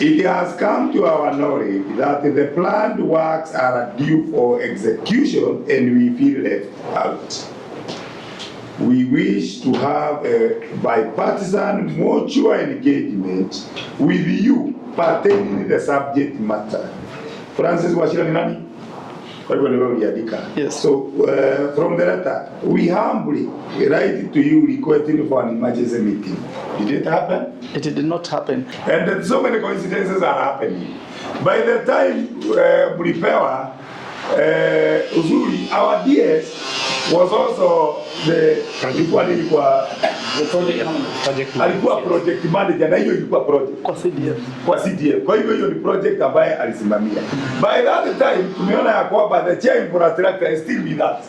It has come to our knowledge that the planned works are due for execution and we feel left out. We wish to have a bipartisan mutual engagement with you pertaining the subject matter. Francis Wachira ni nani? Yes. So from the letter, we humbly write to you requesting for an emergency meeting. Did it happen? It did not happen. And so many coincidences are happening. By the time Mlipewa, uzuri, our DS was also the alikuwa project manager na hiyo ilikuwa project kwa CDF. Kwa hivyo hiyo ni project ambaye alisimamia. By that time tumeona ya kwamba the chair infrastructure is still with us.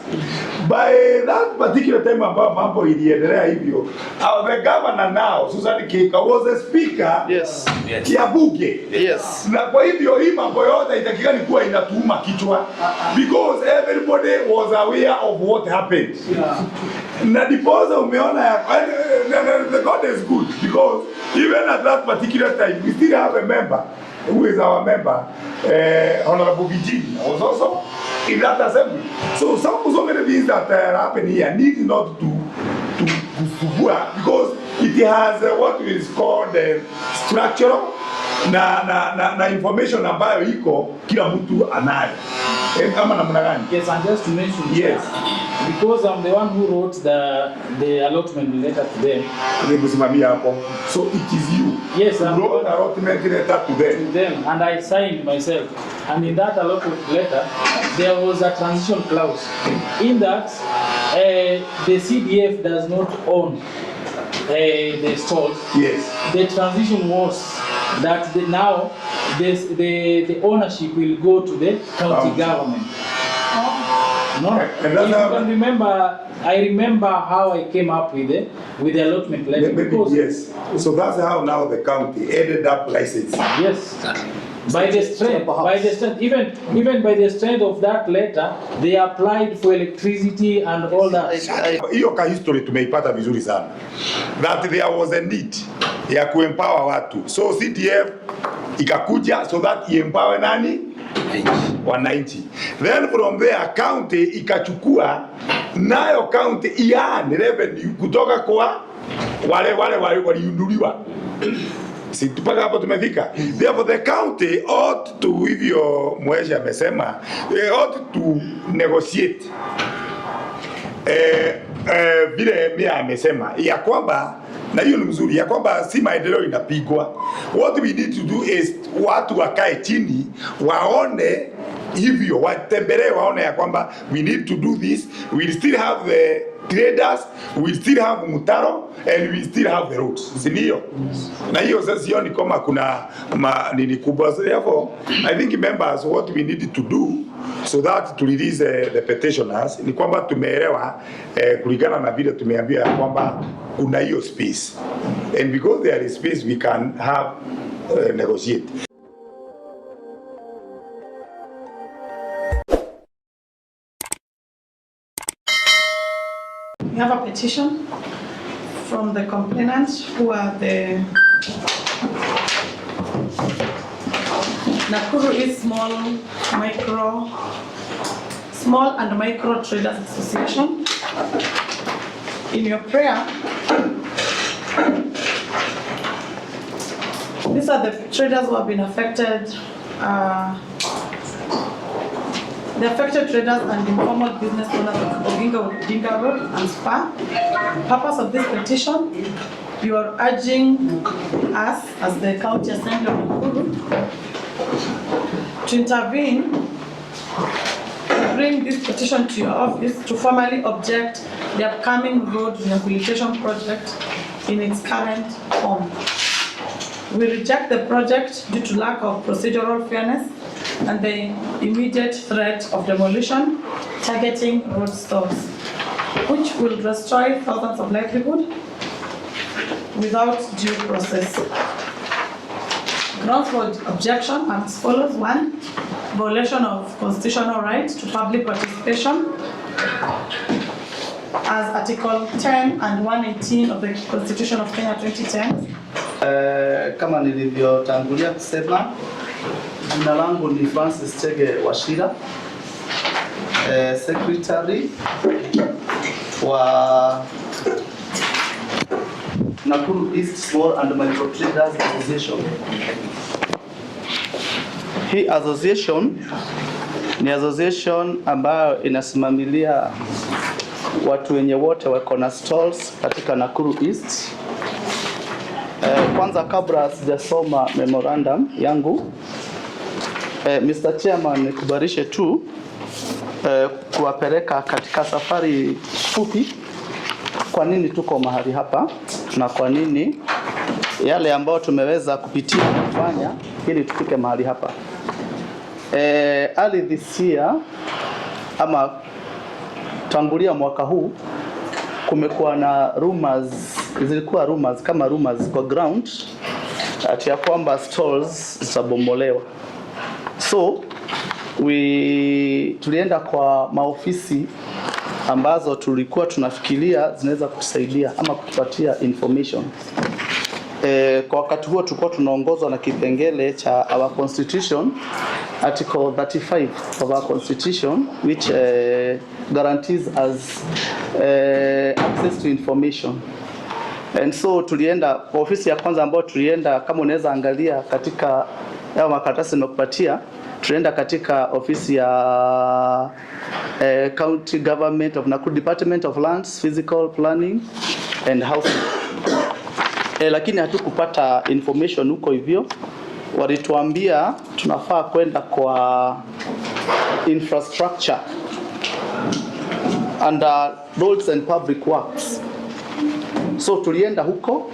By that particular time ambao mambo iliendelea hivyo, the governor now Susan Kika was a speaker ya bunge. Yes. Na kwa hivyo hii mambo yote itakikani kuwa inatuuma kichwa because everybody was aware of what happened. Na diposa umeona ya the God is good because even at that particular time we still have a member who is our member, Honorable Virginia was also in that assembly. So so many things that are happening here need not to because it has what is called structural na information ambayo iko kila mtu anayo. Kama namna gani? Yes, and just to mention, yes, because I'm the one who wrote the allotment letter to them. So it is you. Yes, who wrote the allotment letter to them. To them, and I signed myself. And in that allotment letter, there was a transition clause in that the CDF does not own the stalls. Yes. The transition was that now the ownership will go to the county government. No, if you can remember, I remember how I came up with the allotment letter. Yes. So that's how now the county ended up licensing. Yes. By the strength, even by the strength of that letter, they applied for electricity and all that. Hiyo ka history tumeipata vizuri sana. That there was a need ya kuempower watu. So CDF ikakuja so that iempower nani? Wananchi. Then from there county ikachukua nayo county ian revenue kutoka kwa wale waliunduliwa. Si tupaka hapo tumefika. Therefore the county ought to, hivyo Mwesha amesema, they ought to negotiate vile mia amesema ya kwamba, na hiyo ni mzuri, ya kwamba si maendeleo inapigwa. What we need to do is watu wakae chini waone hivyo, watembelee waone ya kwamba we need to do this, we still have the traders, we still have mutaro and we still have the roads. Sindio? Na hiyo sasa sioni kama kuna nini kubwa. So therefore, I think members, what we need to do so that to release the petitioners ni kwamba tumeelewa kulingana na vile tumeambia kwamba kuna hiyo space, and because there is space we can have negotiate. We have a petition from the complainants who are the Nakuru is Small and Micro Traders Association. In your prayer, these are the traders who have been affected. The affected traders and informal business owners of Odinga Road and Spa. Purpose of this petition, you are urging us as the County Assembly of Nakuru to intervene, to bring this petition to your office to formally object the upcoming road rehabilitation project in its current form. We reject the project due to lack of procedural fairness and the immediate threat of demolition targeting road stalls, which will destroy thousands of livelihood without due process. Grounds for objection are as follows. 1, violation of constitutional right to public participation as Article 10 and 118 of the Constitution of Kenya 2010 Kama nilivyotangulia kusema, jina langu ni Francis Chege Wachira, secretary wa Nakuru East Small and Micro Traders Association. Hii association ni association ambayo inasimamilia watu wenye wote wako na stalls katika Nakuru East. Kwanza kabla sijasoma memorandum yangu, Mr. Chairman, nikubarishe tu kuwapeleka katika safari fupi kwa nini tuko mahali hapa na kwa nini yale ambayo tumeweza kupitia kufanya ili tufike mahali hapa. Early this year ama tangulia mwaka huu kumekuwa na zilikuwa rumors kwa ground ati ya kwamba stalls zitabomolewa. So tulienda kwa maofisi ambazo tulikuwa tunafikiria zinaweza kutusaidia ama kutupatia information. Kwa wakati huo tulikuwa tunaongozwa na kipengele cha our constitution, article 35 of our constitution, which guarantees us access to information. And so tulienda kwa ofisi ya kwanza ambayo tulienda, kama unaweza angalia katika yao makaratasi nimekupatia, tulienda katika ofisi ya County Government of Nakuru, Department of Lands, Physical Planning and Housing. Lakini hatukupata information huko hivyo. Walituambia tunafaa kwenda kwa infrastructure and roads and public works. So tulienda huko.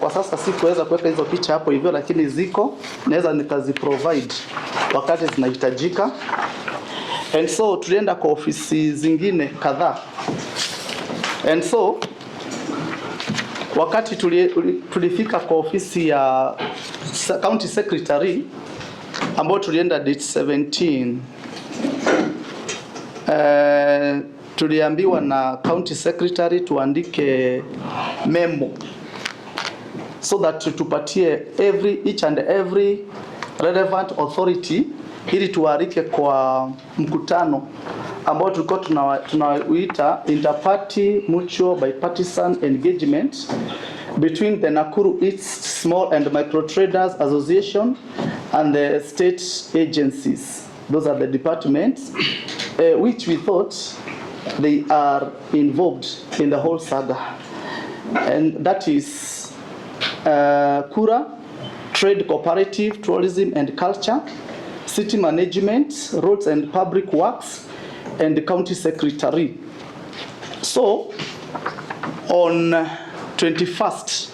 Kwa sasa sikuweza kuweka hizo picha hapo hivyo, lakini ziko, naweza nikaziprovide wakati zinahitajika. And so tulienda kwa ofisi zingine kadhaa. And so wakati tulifika kwa ofisi ya County Secretary ambao tulienda date 17, tuliambiwa na County Secretary tuandike memo so that tupatie each and every relevant authority ili tuarike kwa mkutano ambao tulikuwa tunauita interparty mutual bipartisan engagement between the Nakuru East Small and Micro Traders Association and the state agencies. Those are the departments which we thought they are involved in the whole saga, and that is Kura, Trade Cooperative, Tourism and Culture, City Management, Roads and Public Works, and the County Secretary. So on 21st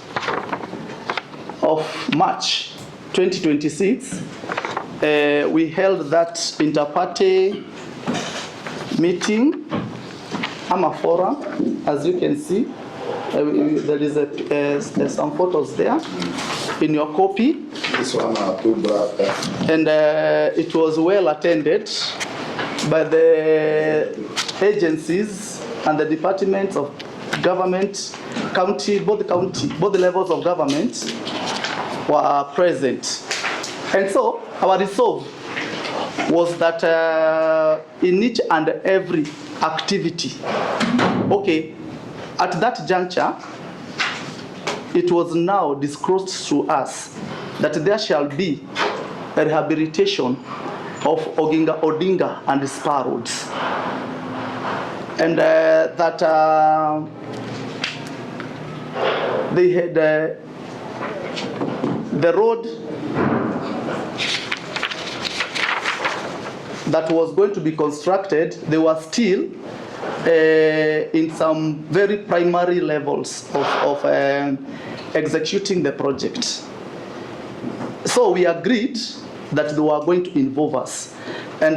of March 2026, we held that interparty meeting, a forum, as you can see. There is some photos there in your copy. This one and it was well attended by the agencies and the departments of government, both the levels of government were present. And so our resolve was that in each and every activity, at that juncture, it was now disclosed to us that there shall be a rehabilitation of Odinga and Spar roads, and that they had the road that was going to be constructed. They were still in some very primary levels of executing the project. So we agreed that they were going to involve us. And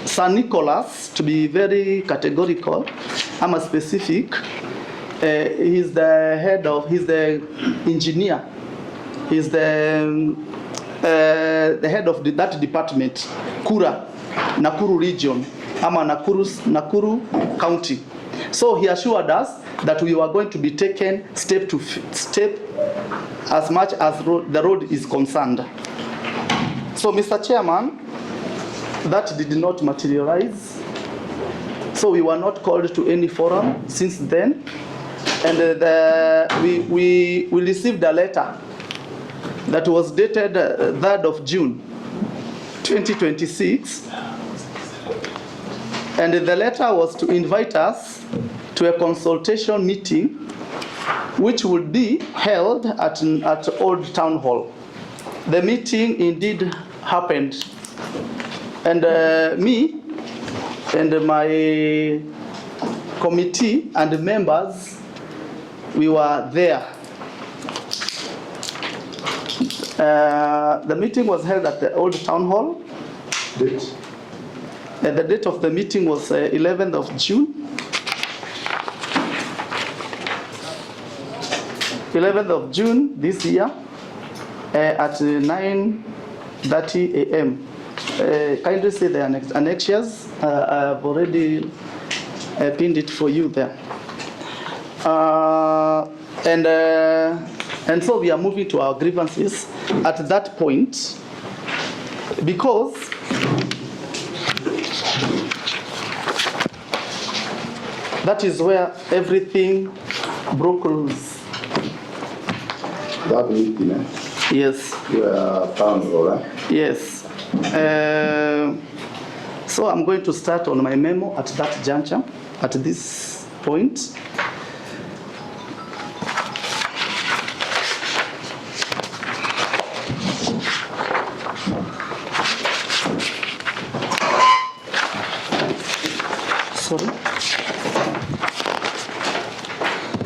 Sir Nicholas, to be very categorical, I'm a specific, he's the engineer, he's the head of that department, Kura, Nakuru region, Nakuru County. So he assured us that we were going to be taken step to step as much as the road is concerned. So, Mr. Chairman, that did not materialize. So we were not called to any forum since then. And we received a letter that was dated 3rd of June 2026. And the letter was to invite us to a consultation meeting which would be held at Old Town Hall. The meeting indeed happened. And me and my committee and members, we were there. The meeting was held at the Old Town Hall. Date? The date of the meeting was 11th of June. 11th of June this year at 9:30 a.m. Kindly see the annexures. I've already pinned it for you there. And so we are moving to our grievances at that point, because that is where everything broke loose. That meeting, Yes. you are found, right? Yes. So I'm going to start on my memo at that juncture, at this point. Sorry.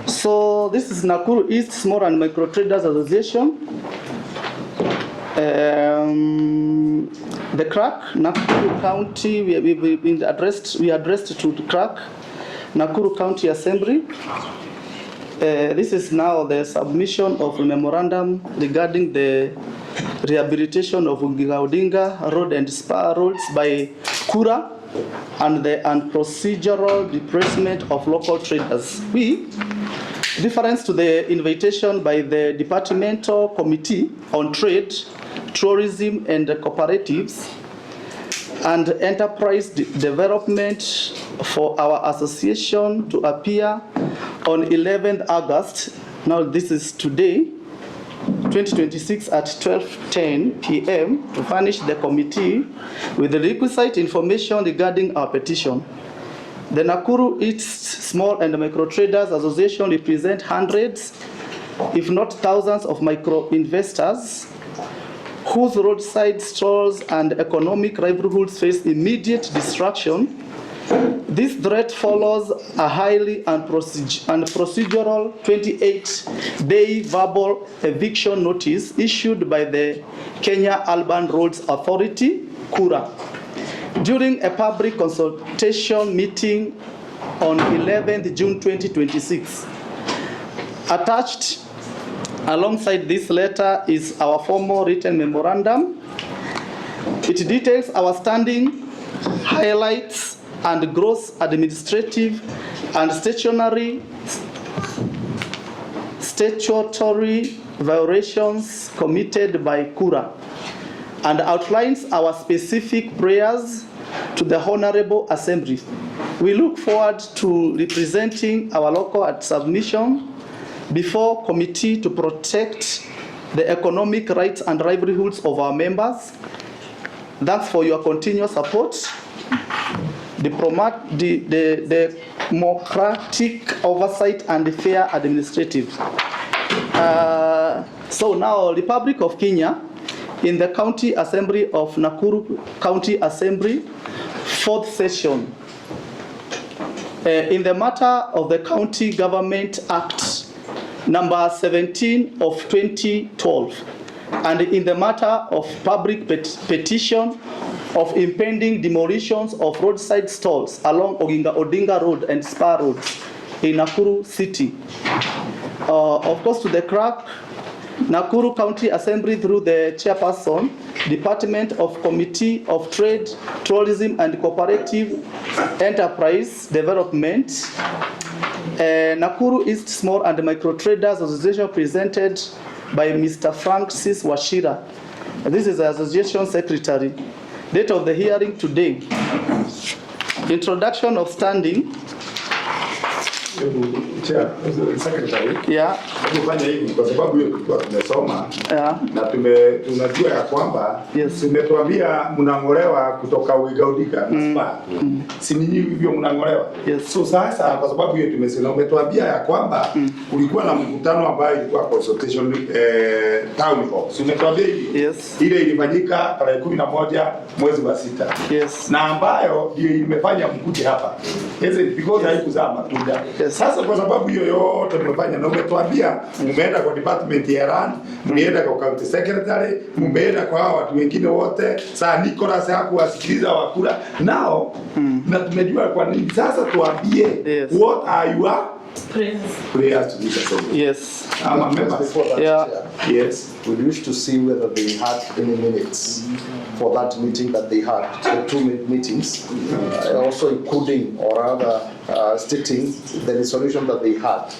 So this is Nakuru East Small and Micro Traders Association. The CRAC, Nakuru County, we addressed to the CRAC, Nakuru County Assembly. This is now the submission of a memorandum regarding the rehabilitation of Odinga Road and Spa roads by Kura and the procedural replacement of local traders. We, reference to the invitation by the Departmental Committee on Trade, Tourism and Cooperatives and Enterprise Development for our association to appear on 11th August, now this is today, 2026 at 12:10 p.m. to furnish the committee with the requisite information regarding our petition. The Nakuru East Small and Micro Traders Association represents hundreds, if not thousands, of micro investors whose roadside stalls and economic livelihoods face immediate destruction. This threat follows a highly procedural 28-day verbal eviction notice issued by the Kenya Urban Roads Authority, KURA, during a public consultation meeting on 11th June 2026. Attached alongside this letter is our formal written memorandum. It details our standing, highlights and gross administrative and statutory violations committed by KURA, and outlines our specific prayers to the Honorable Assembly. We look forward to representing our local at submission before committee to protect the economic rights and livelihoods of our members. Thanks for your continued support. The democratic oversight and fair administrative. So now, Republic of Kenya, in the County Assembly of Nakuru County Assembly, 4th session. In the matter of the County Government Act number 17 of 2012, and in the matter of public petition of impending demolitions of roadside stalls along Odinga Road and Spa roads in Nakuru City. Of course, to the CRAC, Nakuru County Assembly through the chairperson, Department of Committee of Trade, Tourism and Cooperative Enterprise Development, Nakuru East Small and Micro Traders Association presented by Mr. Francis Washira. This is the association secretary. Date of the hearing today. Introduction of standing. Secretary. Yeah. Kufanya hivi kwa sababu hiyo tulikuwa tumesoma na tunajua ya kwamba tumetuambia mnangolewa kutoka Odinga na Spa. Si ninyi hivyo mnangolewa? So sasa kwa sababu hiyo tumesema umetuambia ya kwamba kulikuwa na mkutano ambao ilikuwa consultation town hall. Si umetuambia hivi? Ile ilifanyika tarehe 11 mwezi wa 6. Na ambayo ndio imefanya mkuje hapa. Because haikuzaa matunda. Sasa kwa sababu hiyo yote tumefanya na umetuambia mumeenda kwa department ya land, mumeenda kwa county secretary, mumeenda kwa watu wengine wote. Sasa Nicholas hakuwasikiliza wakula nao na tumejua kwa nini. Sasa tuambie what are your prayers to this assembly? Yes. Before that, Yes. We wish to see whether they had any minutes for that meeting that they had, the 2 meetings, also including or rather stating the resolution that they had.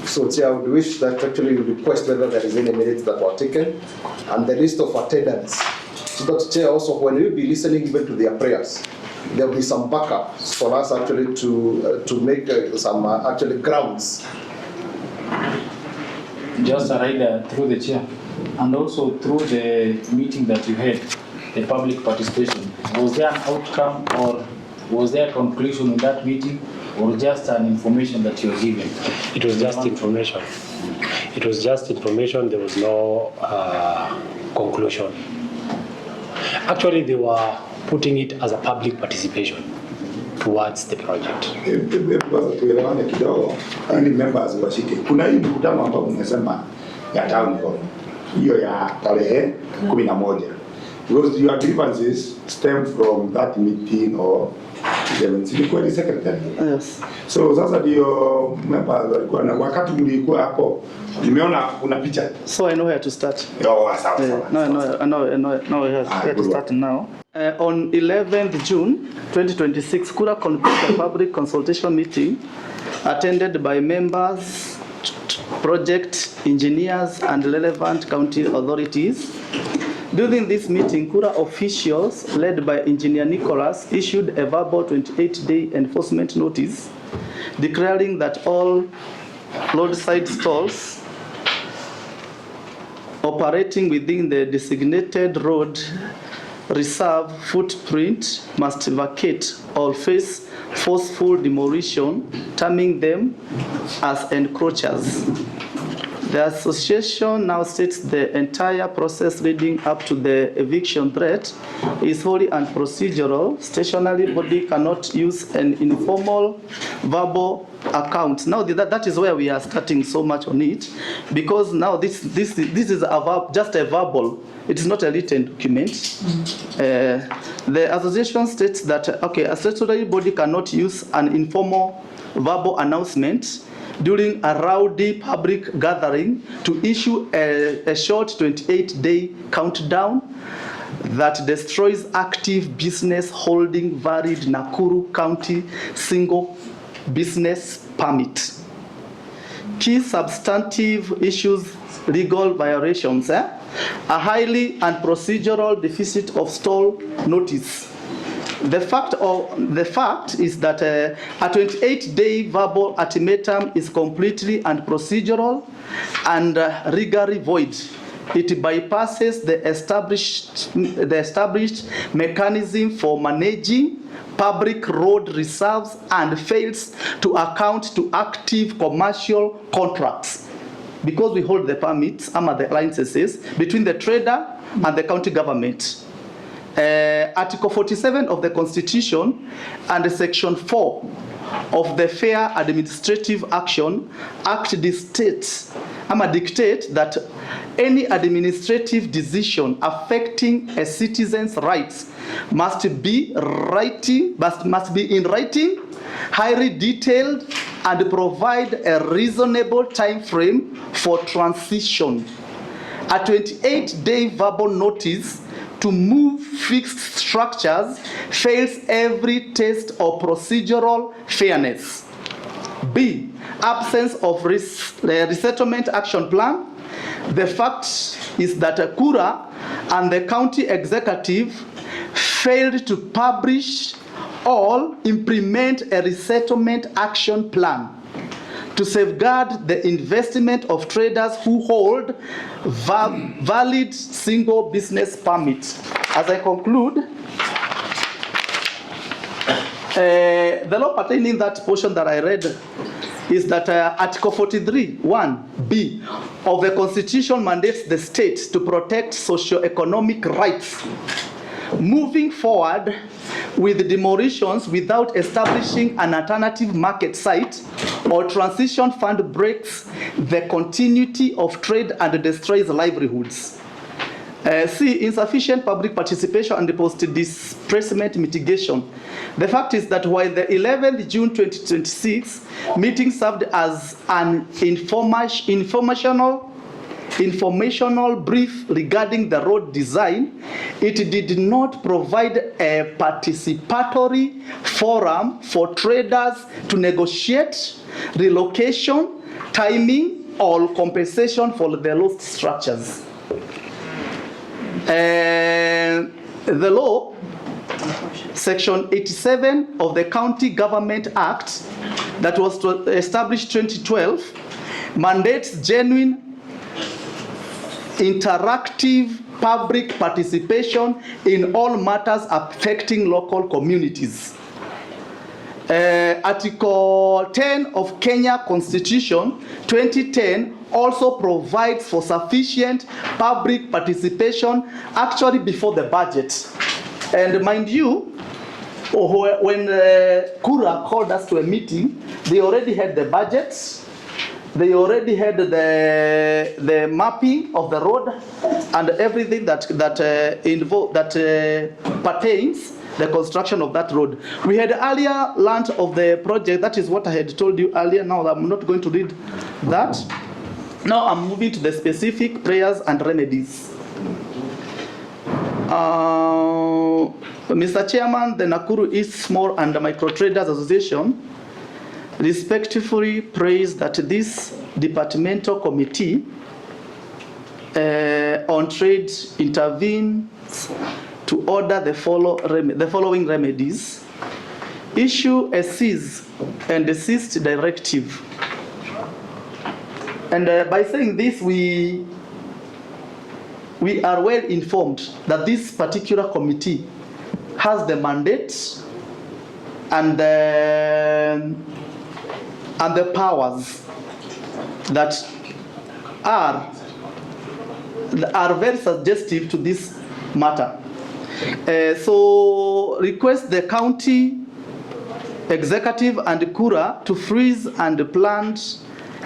So Chair, I would wish that actually we request whether there is any minutes that were taken and the list of attendance. So that Chair, also when we be listening even to their prayers, there will be some backup for us actually to make some actually grounds. Just a rider through the chair and also through the meeting that you had, the public participation. Was there an outcome or was there a conclusion in that meeting or just an information that you were given? It was just information. It was just information. There was no conclusion. Actually, they were putting it as a public participation towards the project. Tuelewane kidogo ili members washike. Kuna hii mkutano ambao umesema ya town hall. Hiyo ya tarehe 11. Because your grievances stem from that meeting or the secretary. Yes. So sasa ndio members walikuwa na wakati mlikuwa hapo nimeona kuna picha. So I know where to start. Oh, sawa. No, we have to start now. On 11th June 2026, Kura concluded a public consultation meeting attended by members, project engineers, and relevant county authorities. During this meeting, Kura officials, led by Engineer Nicholas, issued a verbal 28-day enforcement notice declaring that all roadside stalls operating within the designated road reserve footprint must vacate or face forceful demolition, terming them as encroachers. The association now states the entire process leading up to the eviction threat is wholly unprocedural. Stationary body cannot use an informal verbal account. Now that is where we are starting so much on it, because now this is just a verbal. It is not a written document. The association states that a statutory body cannot use an informal verbal announcement during a rowdy public gathering to issue a short 28-day countdown that destroys active business holding valid Nakuru County single business permit. Key substantive issues, legal violations, a highly unprocedural deficit of stall notice. The fact is that a 28-day verbal ultimatum is completely unprocedural and legally void. It bypasses the established mechanism for managing public road reserves and fails to account to active commercial contracts, because we hold the permits and the licenses between the trader and the county government. Article 47 of the Constitution and Section 4 of the Fair Administrative Action Act dictate that any administrative decision affecting a citizen's rights must be in writing, highly detailed, and provide a reasonable time frame for transition. A 28-day verbal notice to move fixed structures fails every test of procedural fairness. B, absence of resettlement action plan. The fact is that Kura and the county executive failed to publish or implement a resettlement action plan to safeguard the investment of traders who hold valid single business permits. As I conclude, the law pertaining that portion that I read is that Article 43(1)(b) of the Constitution mandates the state to protect socio-economic rights. Moving forward with demolitions without establishing an alternative market site or transition fund breaks the continuity of trade and destroys livelihoods. C, insufficient public participation and post-displacement mitigation. The fact is that while the 11th June 2026 meeting served as an informational brief regarding the road design, it did not provide a participatory forum for traders to negotiate relocation, timing, or compensation for the lost structures. The law, Section 87 of the County Government Act that was established 2012, mandates genuine interactive public participation in all matters affecting local communities. Article 10 of Kenya Constitution 2010 also provides for sufficient public participation actually before the budget. And mind you, when Kura called us to a meeting, they already had the budgets, they already had the mapping of the road and everything that pertains the construction of that road. We had earlier learned of the project. That is what I had told you earlier. Now I'm not going to read that. Now I'm moving to the specific prayers and remedies. Mr. Chairman, the Nakuru East Small and Micro Traders Association respectfully prays that this departmental committee on trade intervenes to order the following remedies. Issue a cease and desist directive. And by saying this, we are well informed that this particular committee has the mandate and the powers that are very suggestive to this matter. So request the county executive and Kura to freeze and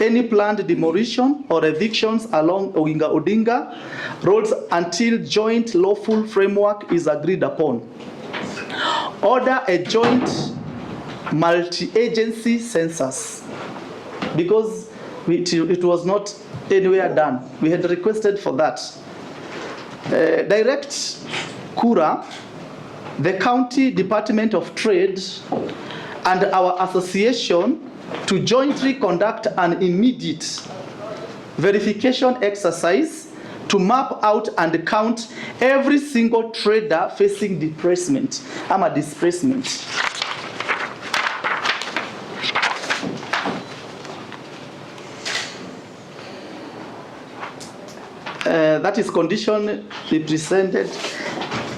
any planned demolition or evictions along Odinga roads until joint lawful framework is agreed upon. Order a joint multi-agency census, because it was not anywhere done. We had requested for that. Direct Kura, the County Department of Trade, and our association to jointly conduct an immediate verification exercise to map out and count every single trader facing displacement. That is condition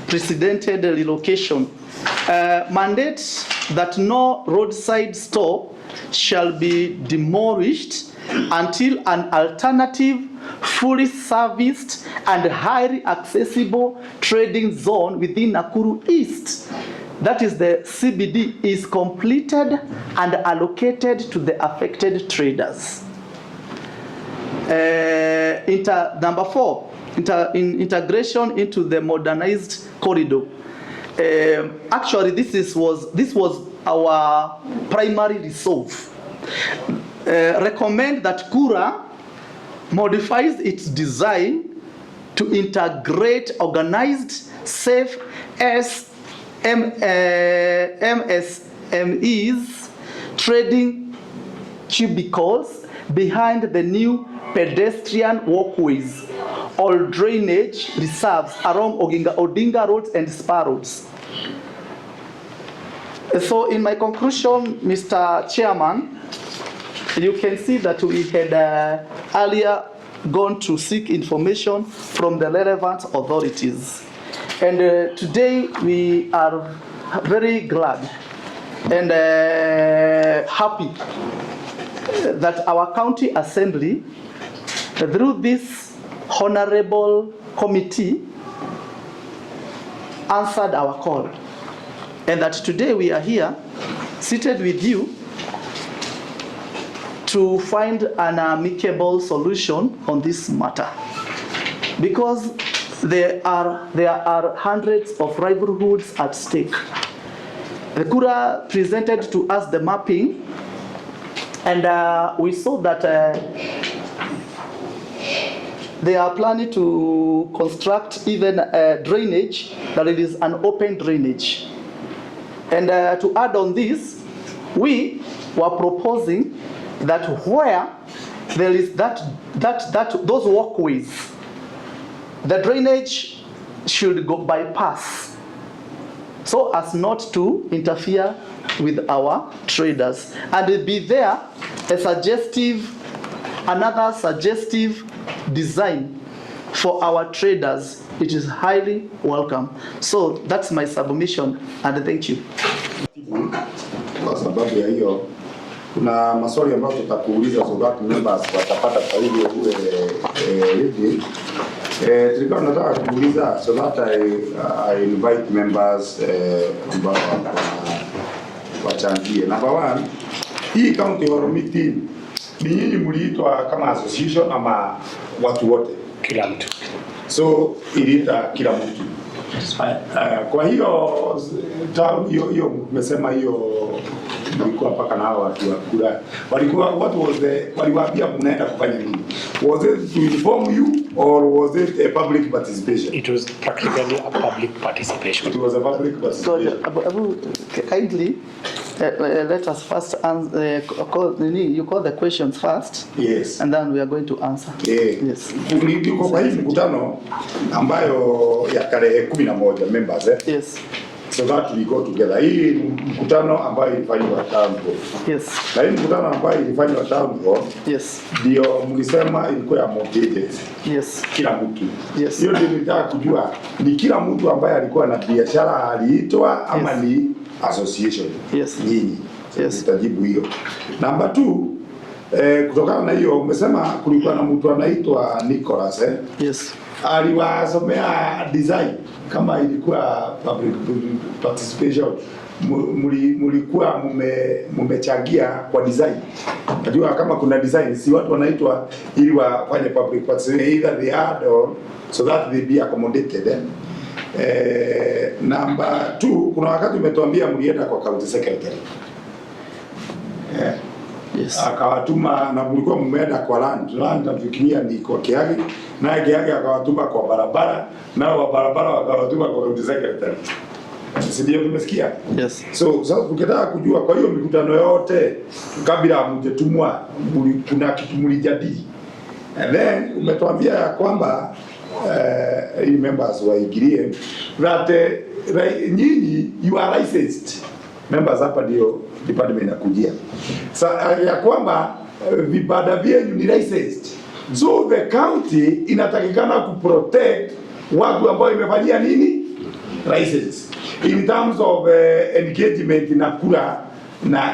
precedented relocation. Mandates that no roadside store shall be demolished until an alternative, fully serviced and highly accessible trading zone within Nakuru East, that is the CBD, is completed and allocated to the affected traders. Number 4, integration into the modernized corridor. Actually, this was our primary resolve. Recommend that Kura modifies its design to integrate organized, safe MSMEs trading cubicles behind the new pedestrian walkways or drainage reserves along Odinga roads and Spar roads. So in my conclusion, Mr. Chairman, you can see that we had earlier gone to seek information from the relevant authorities. And today we are very glad and happy that our county assembly, through this honorable committee, answered our call. And that today we are here, seated with you, to find an amicable solution on this matter. Because there are hundreds of livelihoods at stake. The Kura presented to us the mapping, and we saw that they are planning to construct even a drainage that it is an open drainage. And to add on this, we were proposing that where there is those walkways, the drainage should go bypass so as not to interfere with our traders, and it be there another suggestive design for our traders. It is highly welcome. So that's my submission, and thank you. Kwa sababu ya hiyo kuna maswali ambayo tutakuuliza so that members watapata kwa hivyo hivi tulikuwa tunataka kuuliza so that I invite members ambao wachangie. Number one, hii county hall meeting ni nyinyi mliitwa kama association ama watu wote? Kila mtu. So iliita kila mtu. Kwa hiyo hiyo umesema hiyo mlikuwa mpaka na hao watu wa Kura. Walikuwa waliwaambia mnaenda kufanya nini? Was it to inform you or was it a public participation? It was practically a public participation. It was a public participation. So kindly let us first answer, you call the questions first. Yes. And then we are going to answer. Yeah. Yes. Kwa hii mkutano ambayo ya tarehe 11 members Yes. So that we go together. Hii mkutano ambayo ilifanywa town hall. Yes. Na hii mkutano ambayo ilifanywa town hall. Yes. Ndio mlisema ilikuwa ya motivated. Yes. Kila mtu. Yes. Hiyo ndio nilitaka kujua ni kila mtu ambaye alikuwa na biashara aliitwa ama Yes. ni association. Yes. Nyinyi. Yes. Nitajibu hiyo. Number 2, kutokana na hiyo umesema kulikuwa na mtu anaitwa Nicholas Yes. aliwasomea design kama ilikuwa public participation, mulikuwa mmechangia kwa design. Najua kama kuna design si watu wanaitwa ili wafanye public participation, either they had or so that they be accommodated. Number 2, kuna wakati umetuambia mlienda kwa county secretary. Yes. Akawatuma na mlikuwa mmeenda kwa land nafikiria ni kwa Kiagi, na Kiagi akawatuma kwa barabara, na wa barabara wakawatuma kwa county secretary. Sisi ndio tumesikia. Yes. So sasa tukitaka kujua kwa hiyo mikutano yote kabla hamjetumwa kuna kitu mlijadili. And then umetuambia ya kwamba members waingilie that nyinyi you are licensed members. Hapa ndio department inakujia ya kwamba vibada vyenu ni licensed, so the county inatakikana kuprotect watu ambao imefanyia nini license in terms of engagement na kura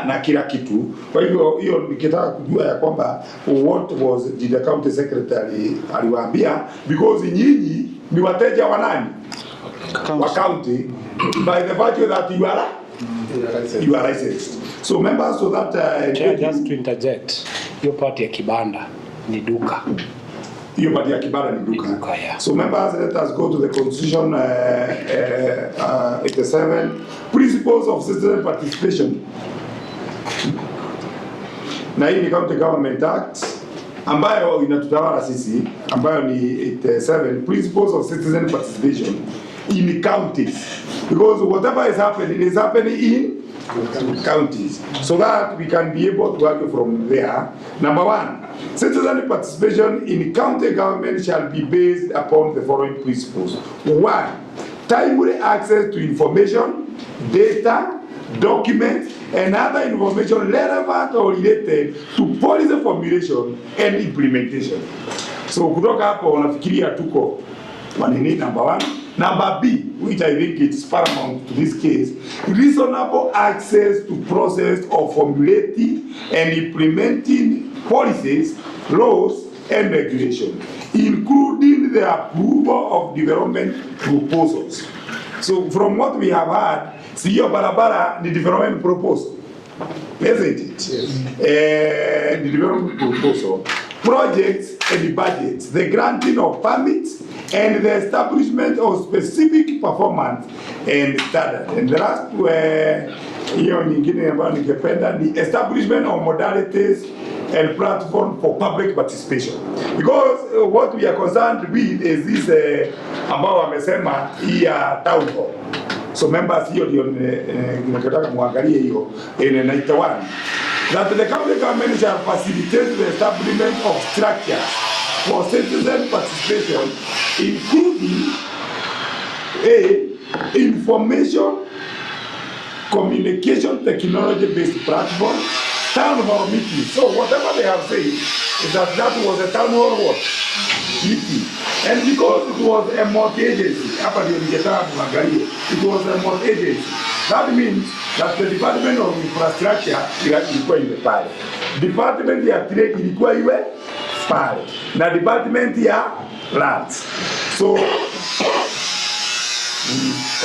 na kila kitu. Kwa hivyo hiyo nikitaka kujua ya kwamba what was the county secretary aliwaambia, because nyinyi ni wateja wa nani wa county by the virtue that you are licensed. So members, so that just to interject, hiyo part ya kibanda ni duka. Hiyo part ya kibanda ni duka. Yeah. So members, let us go to the constitution 87 principles of citizen participation. Na hii ni County Government Act ambayo inatutawala sisi, ambayo ni 87 principles of citizen participation in counties, because whatever is happening, it is happening in counties, so that we can be able to argue from there. Number one, citizen participation in county government shall be based upon the following principles. One, timely access to information, data, documents, and other information relevant or related to policy formulation and implementation. So kutoka hapo nafikiria tuko manini number one. Number B, which I think it's paramount to this case, reasonable access to process of formulating and implementing policies, laws, and regulations, including the approval of development proposals. So from what we have heard, siyo barabara ni development proposal, isn't it? Yes. The development proposal, projects and budgets, the granting of permits, and the establishment of specific performance and standard. And the last hiyo nyingine ambayo ningependa ni establishment of modalities and platform for public participation, because what we are concerned with is this ambao wamesema hii ya town hall. So members, hiyo ndio ninataka muangalie hiyo in 91, that the county government shall facilitate the establishment of structures for citizen participation, including information communication technology based platform, town hall meeting. So whatever they have said is that was a town hall meeting. And because it was a multi-agency, it was a multi-agency. That means that the Department of Infrastructure ilikuwa iwe pale, Department ya Trade ilikuwa iwe pale, na Department ya Lands. So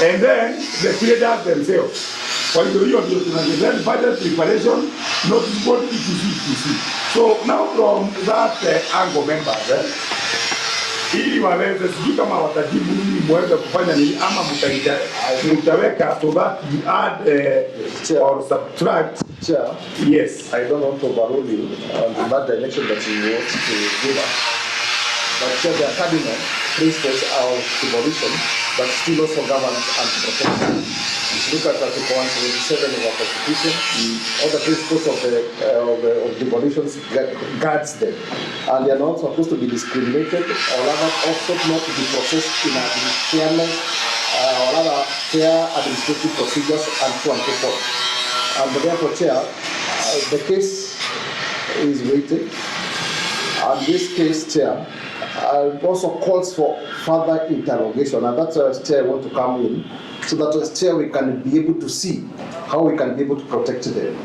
and then the traders themselves. For the budget preparation, notice board ETC. So now from that angle members, ili waweze sijui kama watajibu nini mweze kufanya nini ama mtaweka so that you add or subtract. Chair, yes. I don't want to overrule you in that direction that you want to give us. But Chair, the cardinal principles of demolition, but still also governance and protection. Look at Article 177 of our Constitution. All the principles of demolitions guards them, and they are not supposed to be discriminated, or rather also not to be processed in a fairness, or rather fair administrative procedures, and so on and so forth. And therefore, Chair, the case is waiting, and this case, Chair, also calls for further interrogation, and that's why Chair want to come in, so that as Chair we can be able to see how we can be able to protect them.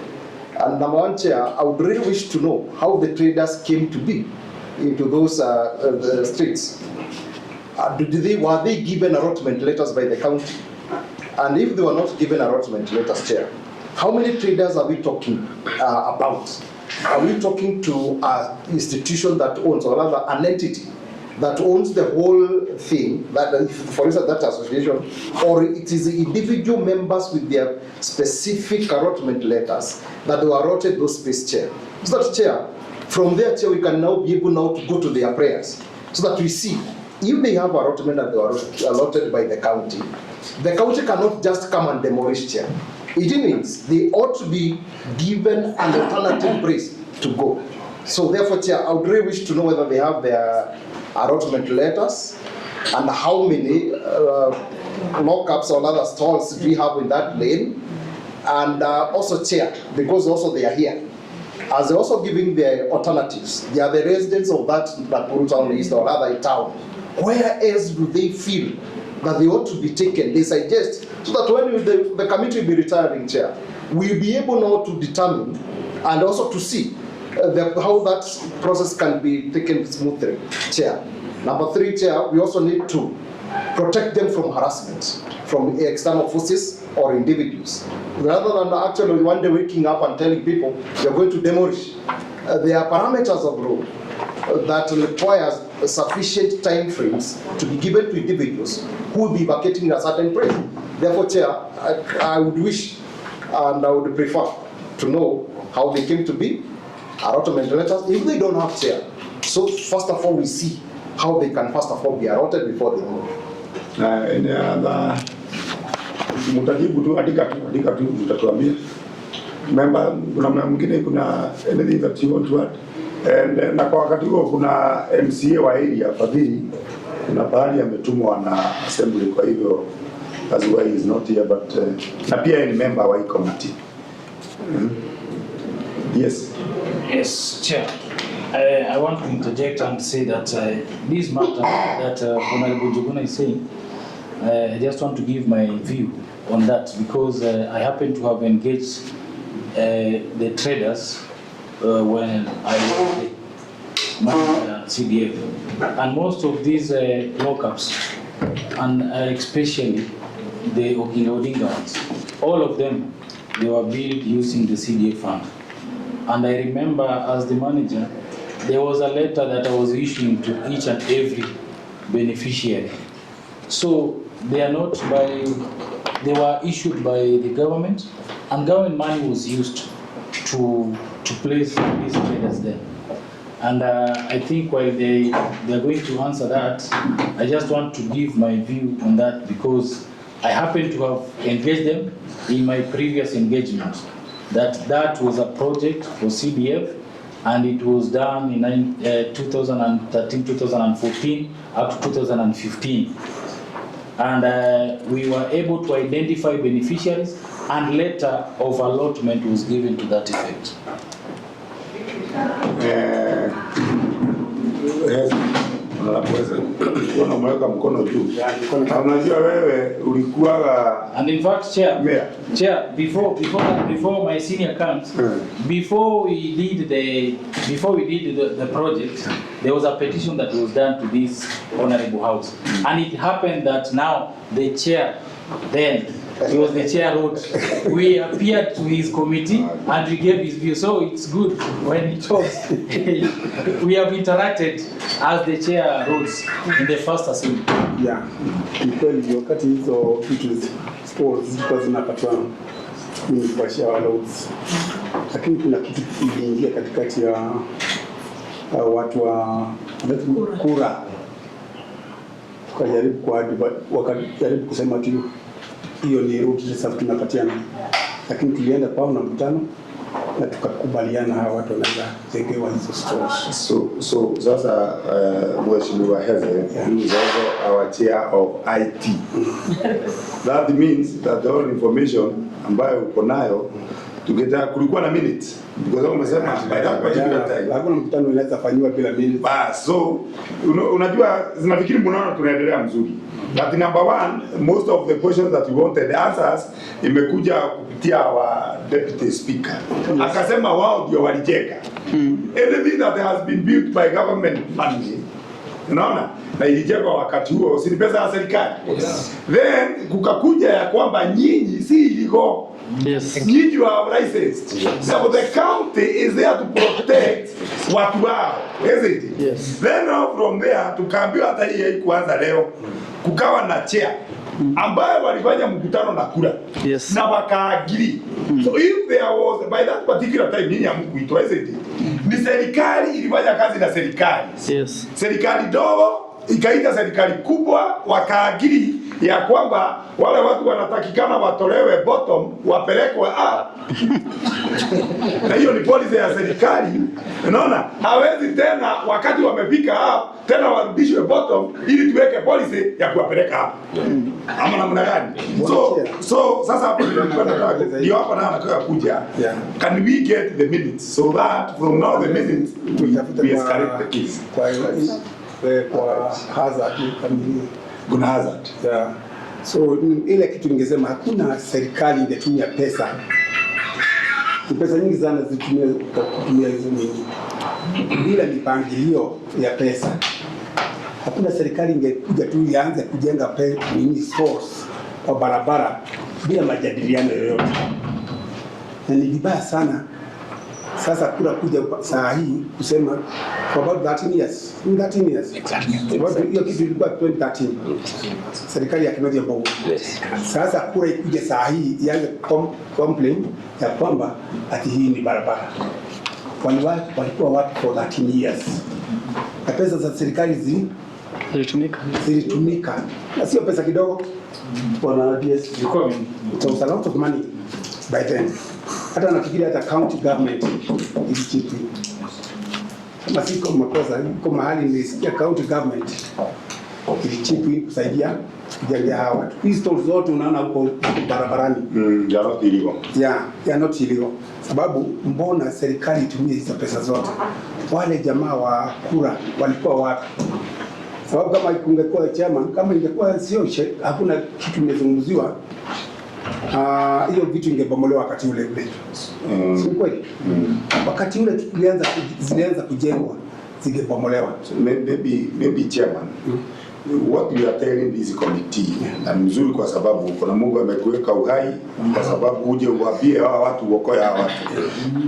And number one, Chair, I would really wish to know how the traders came to be into those the streets. Were they given allotment letters by the county? And if they were not given allotment letters, Chair, how many traders are we talking about? Are we talking to an institution that owns, or rather an entity that owns the whole thing, that, for instance, that association, or it is the individual members with their specific allotment letters that were allotted those space, Chair? So that, Chair, from there, Chair, we can now be able now to go to their prayers, so that we see if they have allotment that they were allotted by the county cannot just come and demolish, Chair. It means they ought to be given an alternative place to go. So therefore, Chair, I would really wish to know whether they have their allotment letters and how many lockups or other stalls we have in that lane. And also, Chair, because also they are here, as they're also giving their alternatives, they are the residents of that Nakuru town east or other town. Where else do they feel that they ought to be taken? They suggest, so that when the committee will be retiring, Chair, we'll be able now to determine and also to see how that process can be taken smoothly, Chair. Number three, Chair, we also need to protect them from harassment from external forces or individuals. Rather than actually one day waking up and telling people you're going to demolish, there are parameters of law that requires sufficient time frames to be given to individuals who will be vacating a certain place. Therefore, Chair, I would wish and I would prefer to know how they came to be, allotment letters, if they don't have, Chair. So first of all, we see how they can first of all be allotted before they move. Any other Mtajibu tu, andika tu mtatuambia. Member, kuna mwingine, kuna anything that you want to add? And na kwa wakati huo kuna MCA wa area Fadhili, kuna bahari ametumwa na assembly, kwa hivyo that's why he is not here, but na pia ni member wa committee. Yes. Yes, Chair. I want to interject and say that this matter that Honorable Joguna is saying, I just want to give my view on that, because I happen to have engaged the traders when I was the CDF, and most of these lockups, and especially the Odinga ones, all of them, they were built using the CDF fund. And I remember as the manager, there was a letter that I was issuing to each and every beneficiary. So they are not by, they were issued by the government, and government money was used to place these traders there. And I think while they are going to answer that, I just want to give my view on that, because I happen to have engaged them in my previous engagement. That was a project for CDF, and it was done in 2013, 2014, up to 2015. And we were able to identify beneficiaries, and letter of allotment was given to that effect. Unamweka mkono juu. Unajua wewe ulikuwa, and in fact, Chair, before my senior comes, before we did the project, there was a petition that was done to this honorable house, and it happened that now the chair, then he was the chair, wrote, we appeared to his committee and we gave his view. So it's good when he talks. We have interacted as the chair wrote in the first assembly. Yeah, ni kweli wakati hizo vitu sports zilikuwa zinapatwa ni kwa shareholders, lakini kuna kitu kiliingia katikati ya watu wa kura, tukajaribu wakajaribu kusema tu hiyo ni route reserve tunapatiana, lakini tulienda kwa mkutano na tukakubaliana hawa watu wanaweza jengewa hizo stores. So sasa Mheshimiwa Heze, he is also our chair of IT. That means that the whole information ambayo uko nayo tukita kulikuwa na minutes, because umesema by that particular time hakuna mkutano unaweza fanywa bila minutes. So unajua zinafikiri mnaona tunaendelea mzuri. But number one, most of the questions that we wanted answers imekuja kupitia wa deputy speaker. Akasema wao ndio walijenga. Anything that has been built by government money, unaona, na ilijengwa wakati huo, si pesa ya serikali. Then kukakuja ya kwamba nyinyi si iligo. Yes. Nyinyi wa licensed. So the county is there to protect watu wao. Is it? Yes. Then from there tukaambiwa hata hii kuanza leo kukawa na chair ambayo walifanya mkutano na kura. Yes. Na wakaagiri. So if there was by that particular time nyinyi hamkuitwa, is it? Ni serikali ilifanya kazi na serikali. Yes. Serikali dogo ikaita serikali kubwa, wakaagiri ya kwamba wale watu wanatakikana watolewe bottom wapelekwe up. Na hiyo ni policy ya serikali. Unaona? Hawezi tena wakati wamefika up tena warudishwe bottom ili tuweke policy ya kuwapeleka up. Ama namna gani? So sasa hapo ndio hapa na anataka kuja. Can we get the minutes so that from now the minutes we escalate the case? Kwa hazard kamili. Kuna hazard. Yeah. So ile kitu ningesema hakuna serikali ingetumia pesa nyingi sana zitumia kutumia hizo nyingi bila mipangilio ya pesa. Hakuna serikali ingekuja tu ianze kujenga stores kwa barabara bila majadiliano yoyote, na ni vibaya sana sasa kura kuja saa hii kusema for about 13 years. Exactly. Hiyo kitu ilikuwa 2013. Serikali ya Kennedy Mbogo. Sasa kura ikuje saa hii ianze complain ya kwamba ati hii ni barabara. Walikuwa watu for 13 years. Na pesa za serikali zilitumika, na sio pesa kidogo. Bwana DS, it was a lot of money by then. Hata nafikiria hata county government ilichipi. Kama siko makosa, kama mahali nilisikia county government ilichipi kusaidia kujengea hawa watu. Hizi stores zote unaona huko barabarani. They are not illegal. Yeah, they are not illegal. Sababu mbona serikali itumie hizo pesa zote? Wale jamaa wa kura walikuwa wapi? Sababu kama kungekuwa chama, kama ingekuwa sio hakuna kitu kimezungumziwa, hiyo vitu ingebomolewa wakati ule. Si kweli? Wakati ule zilianza kujengwa zingebomolewa. Maybe chairman. What we are telling this committee na mzuri kwa sababu kuna Mungu amekuweka uhai kwa sababu uje uwaambie hawa watu uokoe hawa watu.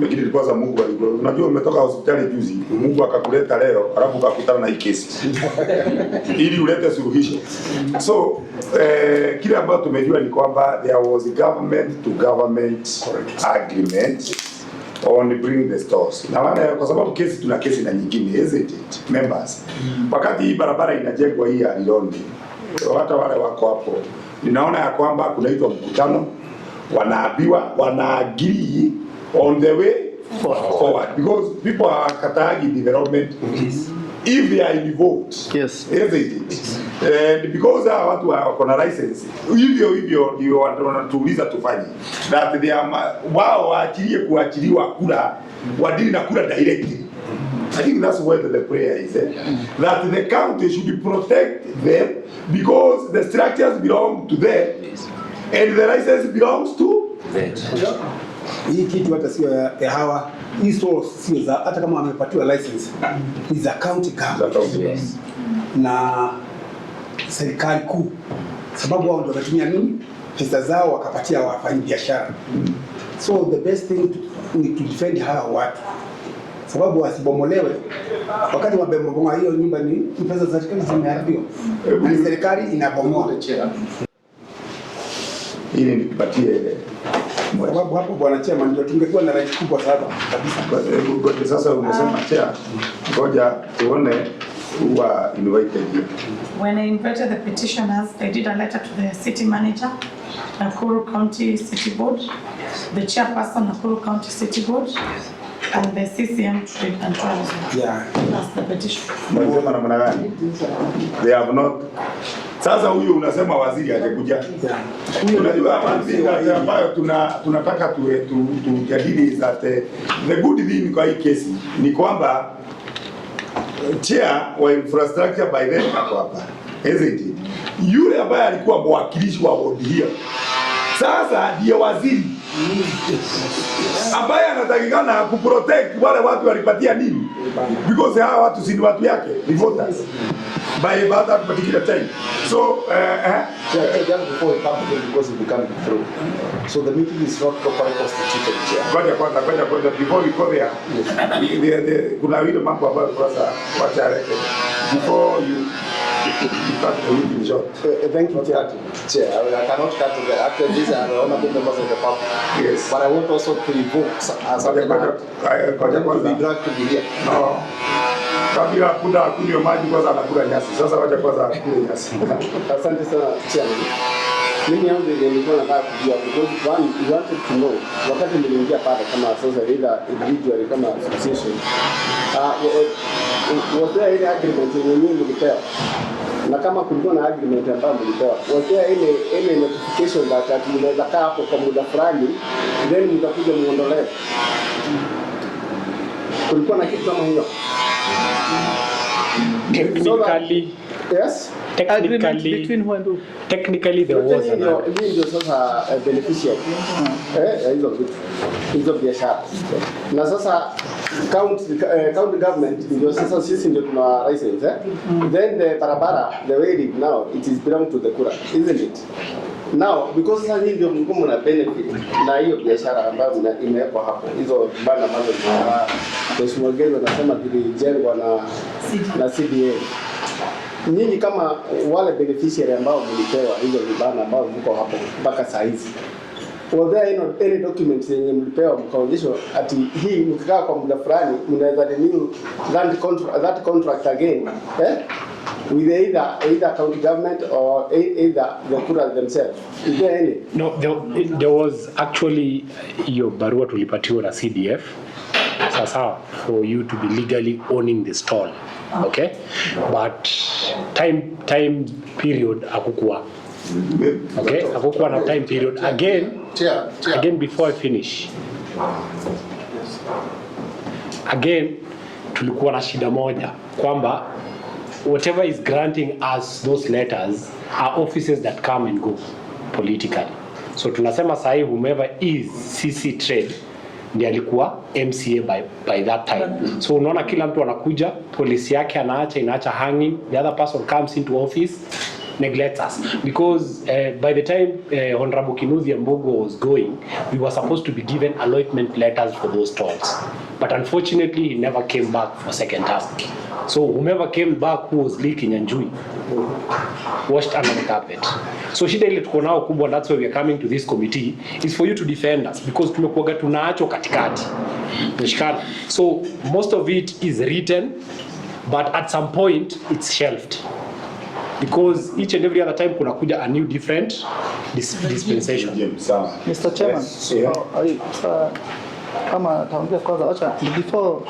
Lakini ilikuwa za Mungu alikuwa. Unajua umetoka hospitali juzi, Mungu akakuleta leo, alafu ukakutana na hii kesi. Ili ulete suluhisho. So kile ambacho tumejua ni kwamba there was a government to government agreement on bring the stores. Na maana kwa sababu kesi tuna kesi na nyingine, isn't it members? Wakati hii barabara inajengwa hii ya Lilondi, hata wale wako hapo, ninaona ya kwamba kunaitwa mkutano, wanaambiwa, wanaagree on the way forward because people are katagi development if they are involved. Yes. Isn't it? And because watu wako na license, hivyo ndio wanatuuliza tufanye that they are wao waachilie kuachiliwa kula, wadili na kula directly. I think that's where the prayer is, that the county should protect them because the structures belong to them and the license belongs to them. Hii kitu hata sio ya hawa, hii stores sio za, hata kama wamepatiwa license ni za county government na serikali kuu, sababu wao ndio wanatumia nini pesa zao wakapatia wafanyi biashara. So the best thing ni to defend hawa watu, sababu wasibomolewe. Wakati wabebomoa hiyo nyumba ni pesa za serikali zimeharibiwa, na serikali inabomoa. Ili nipatie sababu hapo bwana chairman ndio tungekuwa na right kubwa sana kabisa. Kwa sasa umesema chair, ngoja tuone who are invited here. When I invited the petitioners, I did a letter to the city manager, Nakuru County City Board, the chairperson, Nakuru County City Board, and the CCM Trade and Tourism. Yeah. That's the petition. Unasema namna gani? They have not. Sasa huyu unasema waziri hajakuja. Unajua mambo ambayo tunataka tujadili is that the good thing kwa hii kesi ni kwamba chair wa infrastructure by then ako hapa. Isn't it? Yule ambaye alikuwa mwakilishi wa bodi hiyo sasa ndiye waziri ambaye anatakikana kuprotect wale watu walipatia nini, because hawa watu si watu yake, the voters by that particular time. So just before we come to because we become through, so the meeting is not properly constituted. Kwanza before we go there, kuna ile mambo ambayo kwanza wacha before you cut the meeting short. Thank you, Chair. I cannot cut the after this and honorable members of the public. Yes. But I want also to evoke something to be glad to be here. No. Kabla hakuna kunywa maji kwanza anakula nyasi. Sasa wacha kwanza akule nyasi. Asante sana Chairman. Mimi yangu nilikuwa nataka kujua because one we wanted to know wakati niliingia pale kama sasa either individual kama association was there any agreement yenye mlipewa, na kama kulikuwa na agreement ambayo mlipewa, was there any notification that mnaweza kaa hapo kwa muda fulani then mtakuja muondolewe? Kulikuwa na kitu kama hiyo? Technically, yes. Agreement between who and who? Technically there was an agreement. Ndio sasa beneficiary hizo biashara, na sasa county government ndio sasa sisi ndio tuna license then the barabara the way it is now it is belong to the kura, isn't it? Now because sasa ndio mko na benefit na hiyo biashara ambayo imewekwa hapo, hizo bana ambazo Mheshimiwa Gendo anasema zilijengwa na CDA. Nyinyi kama wale beneficiary ambao mlipewa hizo vibana ambao mko hapo mpaka saa hizi, was there any documents yenye mlipewa mkaonyeshwa ati hii mkikaa kwa muda fulani mnaweza renew that contract again? with either county government or either the Kura themselves? Is there any? No, there was actually your barua tulipatiwa na CDF sasa for you to be legally owning the stall, okay? But time period hakukuwa. Okay, hakukuwa na time period. Again before I finish. Again tulikuwa na shida moja kwamba whatever is granting us those letters are offices that come and go politically. So tunasema sahi whomever is CC Trade ndiye alikuwa MCA by that time. So unaona kila mtu anakuja, polisi yake inaacha hanging, the other person comes into office, neglects us. Because by the time Honorable Kinuthia Mbogo was going, we were supposed to be given allotment letters for those stalls. But unfortunately, he never came back for second term. So whomever came back who was leaking and Njui washed under the carpet. So shida ile tuko nao kubwa, that's why we are coming to this committee, is for you to defend us, because tumekuwa tunaacho katikati. So most of it is written, but at some point it's shelved. Because each and every other time kuna kuja a new different dispensation. Mr. Chairman, kama taongea kwanza, acha before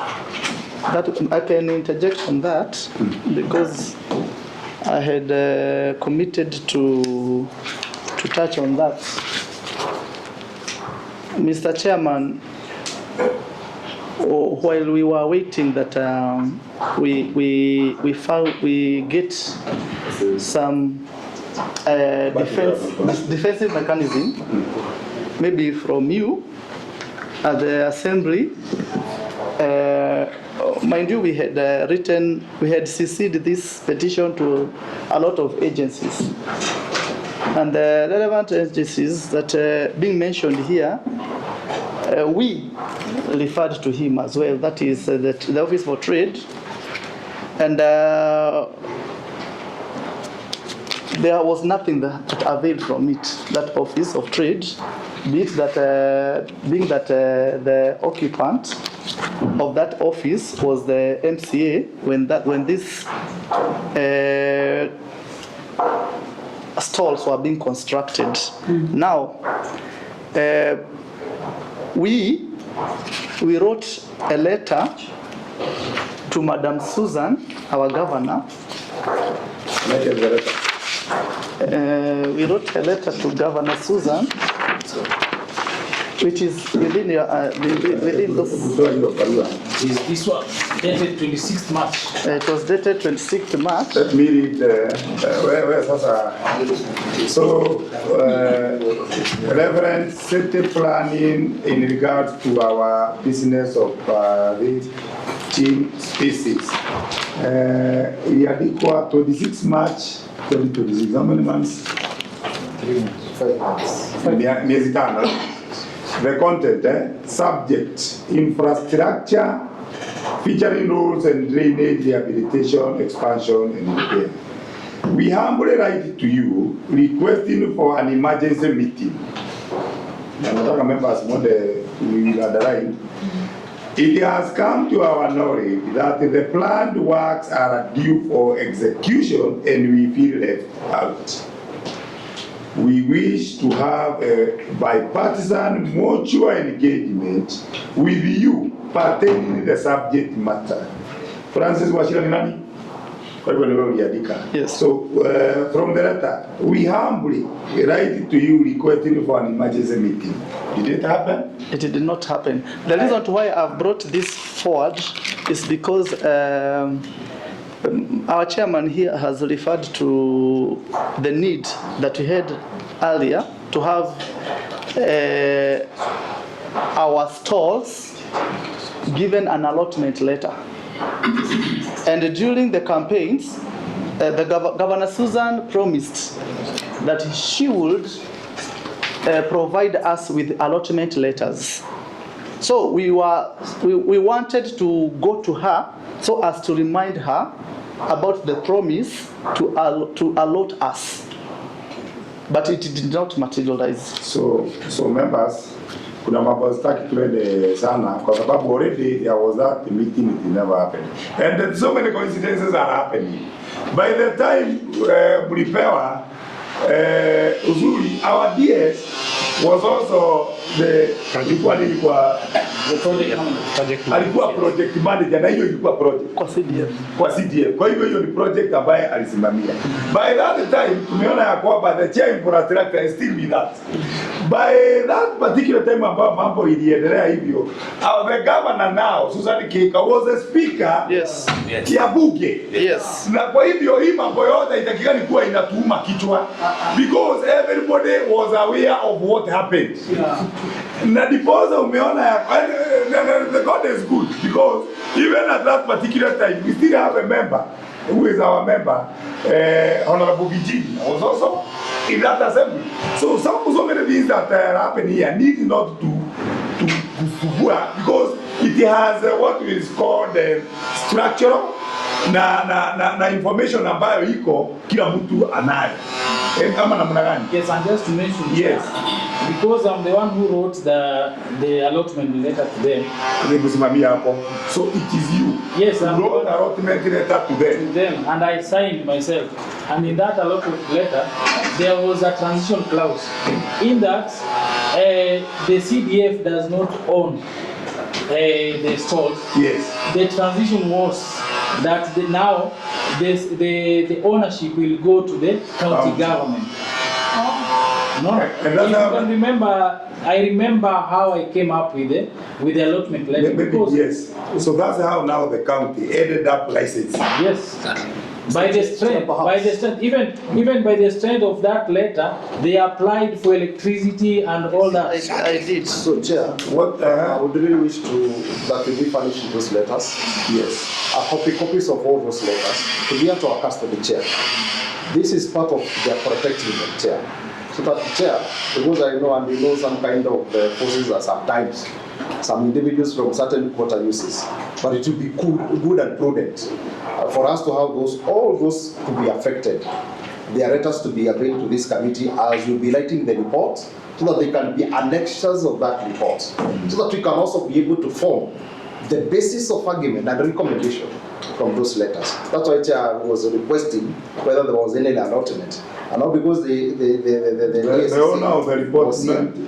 that I can interject on that because I had committed to touch on that. Mr. Chairman, while we were waiting that we get some defensive mechanism, maybe from you at the assembly. Mind you, we had CC'd this petition to a lot of agencies, and the relevant agencies that being mentioned here, we referred to him as well. That is the Office for Trade, and there was nothing that availed from it. That Office of Trade, be it that being that the occupant of that office was the MCA when these stalls were being constructed. Now we wrote a letter to Madam Susan, our governor. We wrote a letter to Governor Susan, which is within those. This one dated 26th March. It was dated 26th March. Let me read Reverend City Planning in regards to our business of the team species. Iliandikwa 26 March 2026. How many months? 3 months. 5 months. Miezi tano. The content, subject, infrastructure, featuring roads and drainage rehabilitation, expansion and repair. We humbly write to you requesting for an emergency meeting. Nataka members we will underline. It has come to our knowledge that the planned works are due for execution and we feel left out. We wish to have a bipartisan mutual engagement with you pertaining the subject matter. Francis Wachira ni nani? Kwa hivyo ni wewe uliandika. Yes. So from the letter, we humbly write to you requesting for an emergency meeting. Did it happen? It did not happen. The reason why I've brought this forward is because our chairman here has referred to the need that we had earlier to have our stalls given an allotment letter. And during the campaigns, Governor Susan promised that she would provide us with allotment letters. So we wanted to go to her so as to remind her about the promise to allot us, but it did not materialize. So members, kuna mambo sitaki tuende sana kwa sababu already there was that meeting, it never happened, and so many coincidences are happening. By the time mlipewa uzuri, our DS was also alikuwa project manager, na hiyo ilikuwa project kwa CDF. Kwa hivyo hiyo ni project ambaye alisimamia. By that time tumeona ya kwamba the chair infrastructure is still with us. By that particular time ambao mambo iliendelea hivyo, the governor now Susan Kika was the speaker ya bunge. Na kwa hivyo hii mambo yote itakikani kuwa inatuuma kichwa, because everybody was aware of what happened. Na diposa umeona ya the God is good, because even at that particular time we still have a member who is our member, Honorable Gijini, was also in that assembly. So so many things that happen here need not to because it has what is called structural na information ambayo iko kila mtu anayo. Kama namna gani? Yes, and just to mention, yes, because I'm the one who wrote the allotment letter to them. So it is you. Yes, who wrote the allotment letter to them. And I signed myself. And in that allotment letter, there was a transition clause in that the CDF does not own the stalls. Yes. The transition was that now the ownership will go to the county government. No, if you can remember, I remember how I came up with the allotment letter. Yes. So that's how now the county ended up licensing. Yes. By the strength, even by the strength of that letter, they applied for electricity and all that. I did. So, Chair, what I would really wish that we be furnishing those letters. Yes. Copies of all those letters to be to our custody, Chair. This is part of their protecting the Chair. So that the Chair, because I know and we know some kind of forces are sometimes some individuals from certain quarter uses, but it will be good and prudent for us to have all those to be affected. Their letters to be available to this committee as we'll be writing the report, so that they can be annexures of that report, so that we can also be able to form the basis of argument and recommendation from those letters. That's why Chair was requesting whether there was any allotment. And not because the owner of the report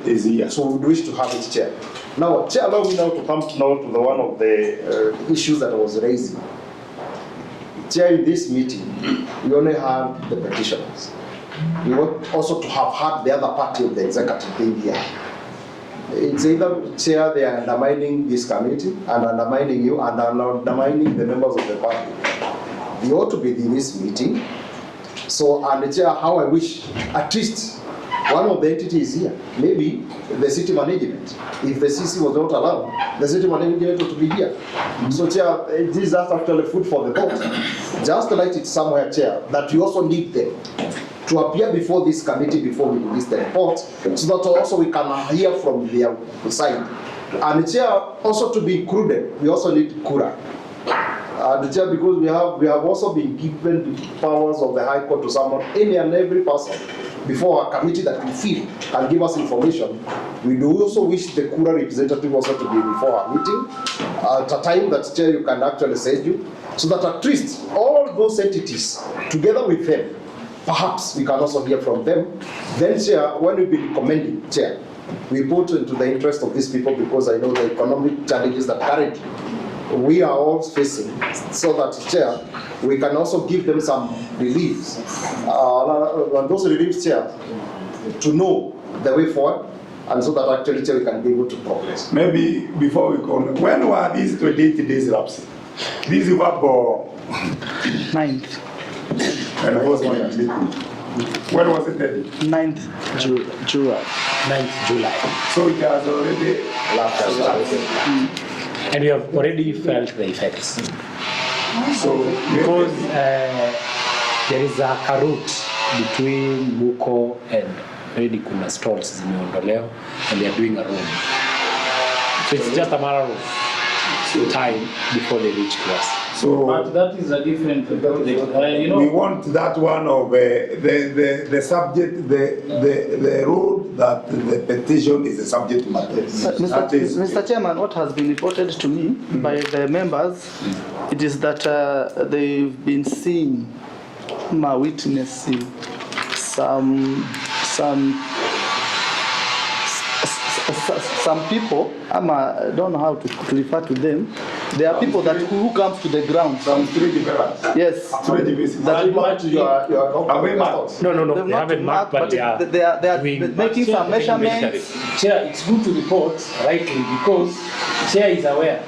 is here. So we wish to have it, Chair. Now, Chair, allow me now to come now to the one of the issues that I was raising. Chair, in this meeting, we only have the petitioners. We want also to have had the other party of the executive being here. It's either, Chair, they are undermining this committee and undermining you and undermining the members of the party. They ought to be in this meeting. So, and Chair, how I wish at least one of the entities here, maybe the city management. If the CC was not allowed, the city management ought to be here. So, Chair, this is actually food for the thought. Just write it somewhere, Chair, that we also need them to appear before this committee before we release the report, so that also we can hear from their side. And Chair, also to be included, we also need Kura. The Chair, because we have also been given the powers of the High Court to summon any and every person before our committee that we feel can give us information. We do also wish the Kura representative also to be before our meeting at a time that, Chair, you can actually schedule, so that at least all those entities, together with them, perhaps we can also hear from them. Then, Chair, when we've been recommending, Chair, we put into the interest of these people, because I know the economic challenges that currently we are all facing, so that, Chair, we can also give them some reliefs. And those reliefs, Chair, to know the way forward, and so that actually, Chair, we can be able to progress. Maybe before we go, when were these 28 days lapsing? These were for 9th. And it was one meeting. When was it ended? 9th July. 9th July. So it has already lapsed. And we have already felt the effects. So because there is a route between Muko and already kuna stalls zimeondolewa and they are doing a road. So it's just a matter of time before they reach to us. So but that is a different project. We want that one of the subject, the road that the petition is the subject matter. Mr. Chairman, what has been reported to me by the members, it is that they've been seeing witnessing some people, I don't know how to refer to them. There are people that who comes to the ground. Some street developers. Yes. That No. They've They not haven't marked, but they are doing- making some measurements. Chair, it's good to report rightly because Chair is aware.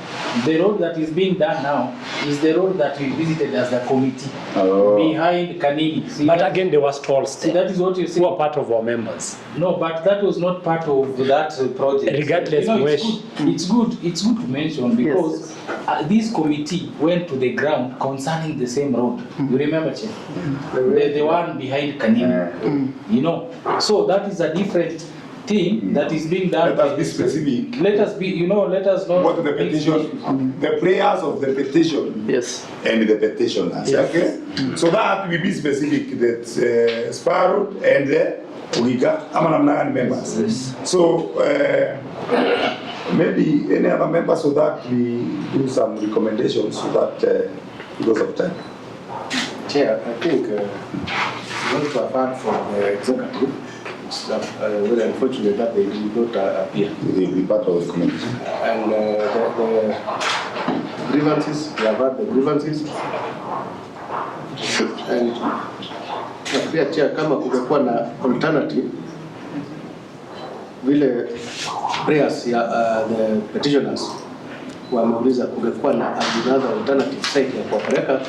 The road that is being done now is the road that we visited as the committee behind Kanini. See, But again, there was stalls see, there. that is what you say. Who are part of our members. No, but that was not part of that project. Regardless, you know, which- it's good to mention because this committee went to the ground concerning the same road. You remember, Chair? The one behind Kanini. You know, so that is a different thing that is being done. Let us be specific. Let us be, let us know. What the petition, the prayers of the petition. Yes. And the petitioners, okay? So that we be specific that Sparrow and Oginga, Amanamnagan members. So maybe any other members so that we do some recommendations so that because of time. Chair, I think we want to apart from the executive. It's very unfortunate that they did not appear. They will be part of the committee. And the grievances, we have had the grievances. And pia Chair, kama kungekuwa na alternative vile prayers ya the petitioners wameuliza kungekuwa na another alternative site ya kuwapeleka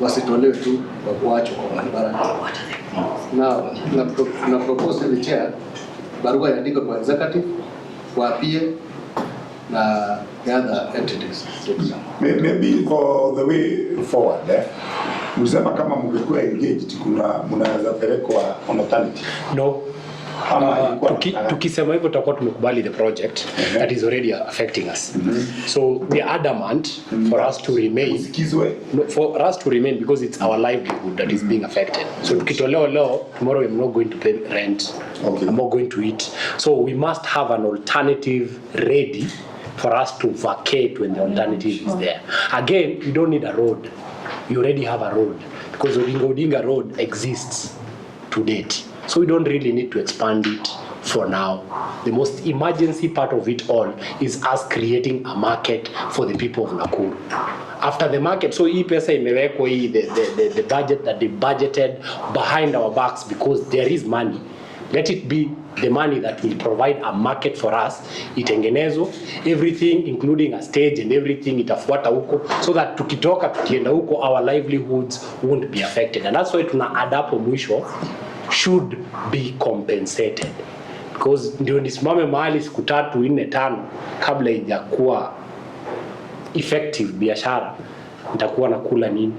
wasitolewe tu wakuachwa kwa barabara. Na propose the Chair barua iandikwe kwa executive waapie na the other entities. Maybe for the way forward, msema kama mngekuwa engaged mnaweza pelekwa on alternative. No. Tukisema hivyo tutakuwa tumekubali the project that is already affecting us. So we are adamant for us to remain. For us to remain because it's our livelihood that is being affected. So tukitolewa leo, tomorrow I'm not going to pay rent. Okay. I'm not going to eat. So we must have an alternative ready for us to vacate when the alternative is there. Again, you don't need a road. You already have a road because Odinga road exists to date. So we don't really need to expand it for now. The most emergency part of it all is us creating a market for the people of Nakuru. After the market, so hii pesa imewekwa hii, the budget that they budgeted behind our backs because there is money. Let it be the money that will provide a market for us. Itengenezwe, everything including a stage and everything itafuata huko so that tukitoka tukienda huko our livelihoods won't be affected. And that's why tuna adapt mwisho should be compensated because ndio nisimame mahali siku 3, 4, 5 kabla ijakuwa effective biashara nitakuwa nakula nini.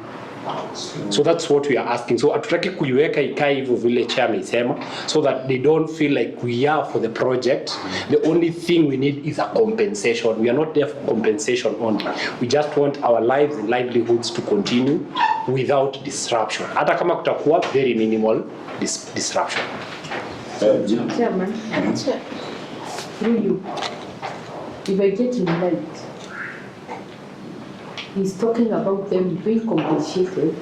So that's what we are asking. So hatutaki kuiweka ikae hivyo vile Chair amesema so that they don't feel like we are for the project. The only thing we need is a compensation. We are not there for compensation only. We just want our lives and livelihoods to continue without disruption. Hata kama kutakuwa very minimal disruption. Chairman, through you, if I get in right, he's talking about them being compensated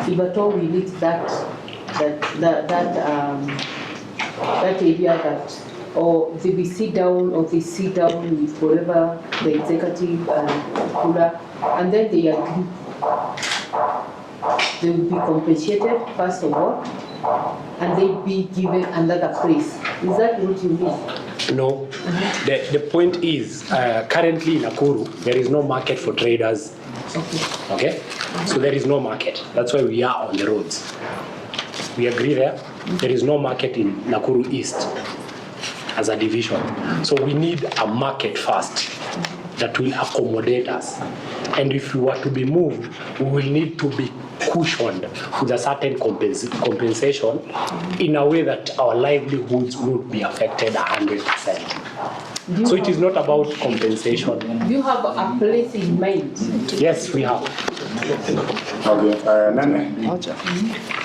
if at all we reach that area that or they sit down with whatever the executive cooler and then they agree they will be compensated first of all and they'll be given another place. Is that what you mean? No. The point is currently in Nakuru there is no market for traders. Okay? So there is no market. That's why we are on the roads. We agree there? There is no market in Nakuru East as a division. So we need a market first that will accommodate us. And if we were to be moved, we will need to be cushioned with a certain compensation in a way that our livelihoods would be affected 100%. So it is not about compensation. Do you have a place in mind? Yes, we have. Okay, Nane.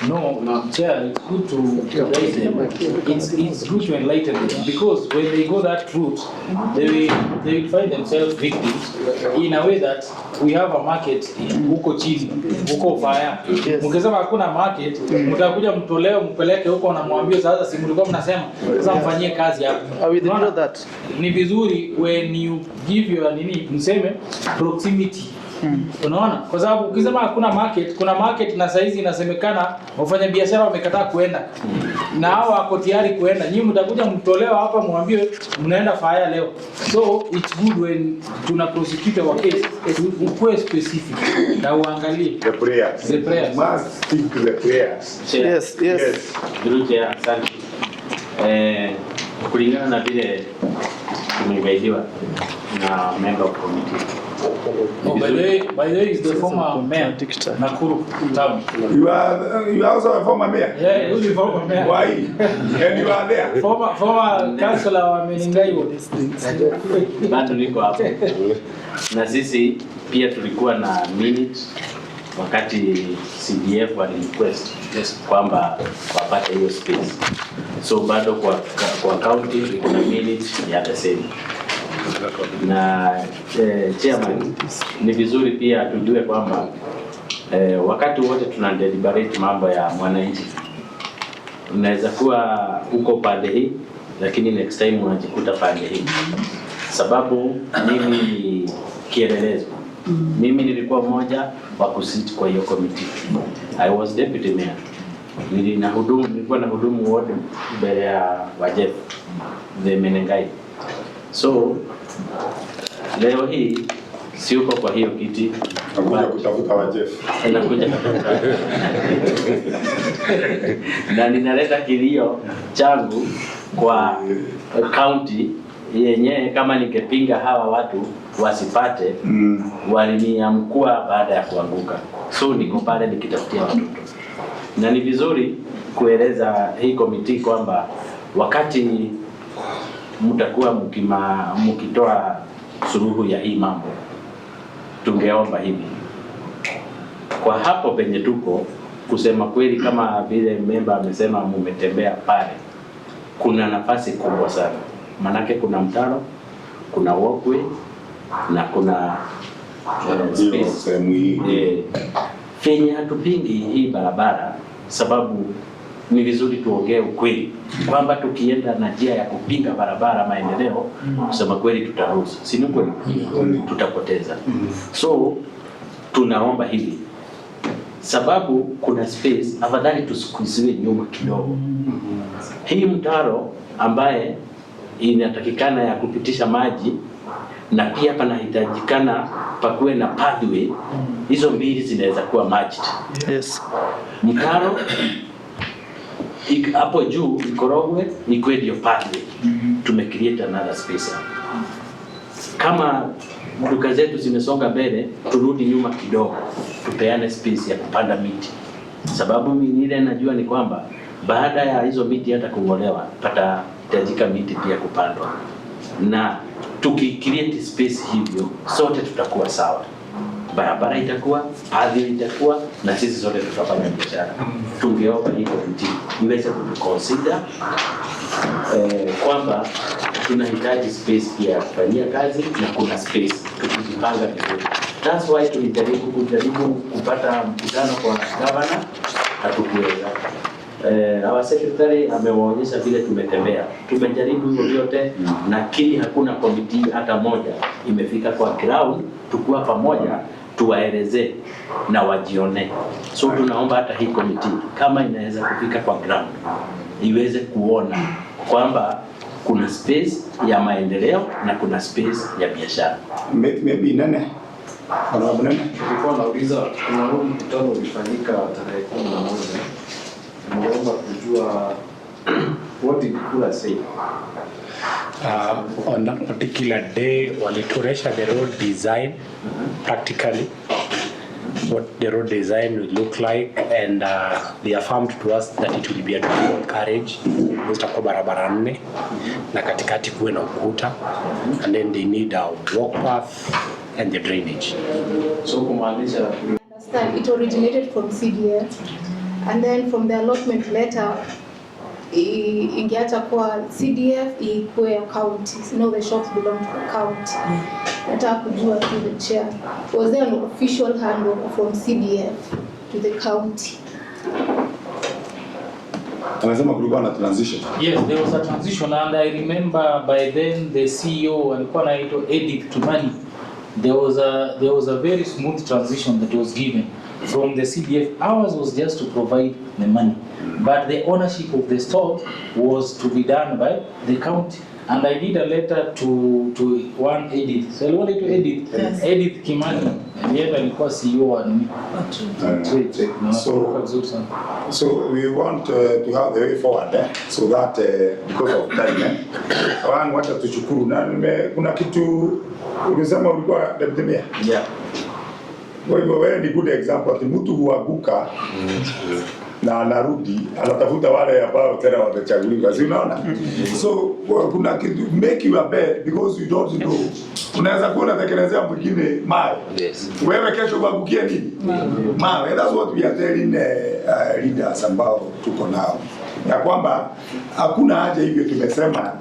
No, Chair, it's good to raise them. It's good to enlighten them because when they go that route, they will find themselves victims in a way that we have a market huko chini, huko fire. Mkisema hakuna market, mtakuja mtoleo mpeleke huko na mwambie sasa si mlikuwa mnasema sasa mfanyie kazi hapo. I will do that. Ni vizuri when you give your mseme proximity. Unaona? Kwa sababu ukisema hakuna market, kuna market na saizi inasemekana wafanya biashara wamekataa kuenda. Na hao wako tayari kuenda. Nyinyi mtakuja mtolewa hapa mwambie mnaenda fire leo. So it's good when tuna prosecute our case ukue specific na uangalie The prayers. The prayers. Must stick to the prayers. Yes. Duruja, asante. Kulingana na vile tumegaidiwa na member of committee. No, by the way, is the former mayor Nakuru town. You are also a former mayor? Yeah, who's the former mayor? Why? And you are there? Former councillor wa Meningai. Bado niko hapo. Na sisi pia tulikuwa na minute wakati CDF wali request kwamba wapate hiyo space. So bado kwa county kuna minute ya the same. Na chairman, ni vizuri pia tujue kwamba wakati wote tuna deliberate mambo ya mwananchi. Unaweza kuwa uko pande hii lakini next time unajikuta pande hii. Sababu mimi ni kielelezo. Mimi nilikuwa mmoja wa kusit kwa hiyo committee. I was deputy mayor. Nilikuwa na hudumu wote mbele ya Wajef the Menengai. So leo hii si uko kwa hiyo kiti nakuja kutafuta Wajef. Nakuja kutafuta. Na ninaleta kilio changu kwa county yenyewe kama ningepinga hawa watu wasipate waliniamkua baada ya kuanguka. So niko pale nikitafutia watoto. Na ni vizuri kueleza hii committee kwamba wakati mtakuwa mkitoa suluhu ya hii mambo, tungeomba hivi. Kwa hapo penye tuko, kusema kweli kama vile member amesema mumetembea pale, kuna nafasi kubwa sana. Manake kuna mtaro, kuna walkway na kuna space. Fenye hatupingi hii barabara sababu ni vizuri tuongee ukweli kwamba tukienda na njia ya kupinga barabara maendeleo, kusema kweli tutaruhusu, si ni kweli? Tutapoteza. So tunaomba hivi, sababu kuna space, afadhali tusikuziwe nyuma kidogo. Hii mtaro ambaye inatakikana ya kupitisha maji na pia panahitajikana pakuwe na pathway, hizo mbili zinaweza kuwa merged. Yes. Mtaro hapo juu ikorogwe ikwe ndio pathway. Tumecreate another space. Kama duka zetu zimesonga mbele, turudi nyuma kidogo, tupeane space ya kupanda miti. Sababu mimi ile najua ni kwamba baada ya hizo miti hata kungolewa patahitajika miti pia kupandwa. Na tukicreate space hivyo, sote tutakuwa sawa. Barabara itakuwa, pathway itakuwa, na sisi sote tutafanya biashara. Tungeomba hii committee iweze kuconsider kwamba tunahitaji space pia kufanyia kazi na kuna space tukijipanga vizuri. That's why tulijaribu kupata mkutano kwa governor, hatukuweza. Our secretary amewaonyesha vile tumetembea. Tumejaribu hivyo vyote, lakini hakuna committee hata moja imefika kwa ground tukua pamoja tuwaeleze na wajione. So tunaomba hata hii committee kama inaweza kufika kwa ground iweze kuona kwamba kuna space ya maendeleo na kuna space ya biashara. Maybe nane. Nilikuwa nauliza kuna huu mkutano ulifanyika tarehe 11. Naomba kujua what did Kula say? On that particular day, walituonesha the road design practically, what the road design will look like, and they affirmed to us that it will be a dual carriage. Zitakuwa barabara 4 na katikati kuwe na ukuta, and then they need a walk path and the drainage. So kumaanisha It originated from CDF, and then from the allotment letter ingeacha kwa CDF ikuwe county. Now the shops belong to the county. Nataka kujua to the chair, was there an official handover from CDF to the county? Anasema kulikuwa na transition. Yes, there was a transition, and I remember by then the CEO alikuwa anaitwa Edith Kimani. There was a very smooth transition that was given from the CDF. Ours was just to provide the money, but the ownership of the store was to be done by the county. And I did a letter to one Edith. So I wanted to Edith. Yes. Edith Kimani. Yeye alikuwa CEO wa So we want to have the way forward so that because of time wacha tushukuru na kuna kitu ulisema ulikuwa Demia. yeah. Kwa hivyo wewe ni good example ati mtu huanguka na anarudi anatafuta wale ambao tena watachaguliwa, si unaona? So kuna kitu make your bed because you don't know. Unaweza kuwa unatekelezea mwingine mawe. Yes. Wewe kesho uangukie nini? Mawe. That's what we are telling leaders ambao tuko nao. Ya kwamba hakuna haja hivyo tumesema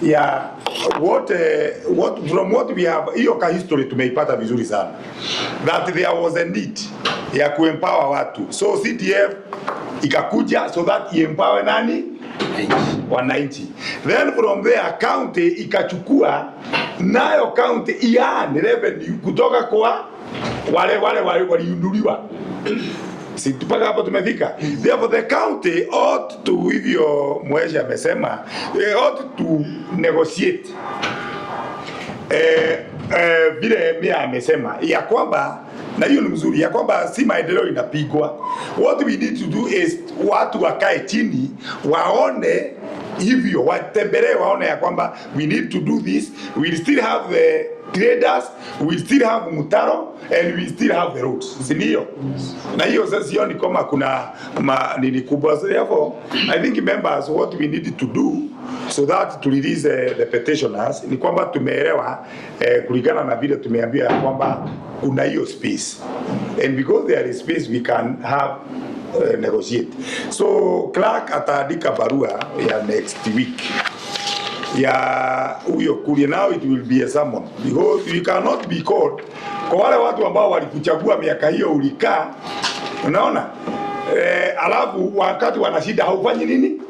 ya from what we have, hiyo ka history tumeipata vizuri sana, that there was a need ya kuempower watu, so CDF ikakuja so that iempower nani? Wananchi. Then from there county ikachukua, nayo county ian revenue kutoka kwa wale waliunduliwa. Si tupaka hapo tumefika. Therefore the county ought to, hivyo Mwesha amesema, ought to negotiate vile Mia amesema ya kwamba, na hiyo ni mzuri, ya kwamba si maendeleo inapigwa. What we need to do is watu wakae chini waone hivyo, watembelee waone ya kwamba we need to do this, we still have the traders, we still have mutaro, and we still have the roads. Si ndio? Na hiyo sasa sioni kama kuna nini kubwa. So therefore I think members, what we need to do so that to release the petitioners ni kwamba tumeelewa kulingana na vile tumeambia kwamba kuna hiyo space, and because there is space we can have negotiate. So clerk ataandika barua ya next week ya huyo kulia, now it will be a summon because you cannot be called kwa wale watu ambao walikuchagua miaka hiyo ulikaa, unaona alafu wakati wana shida haufanyi nini,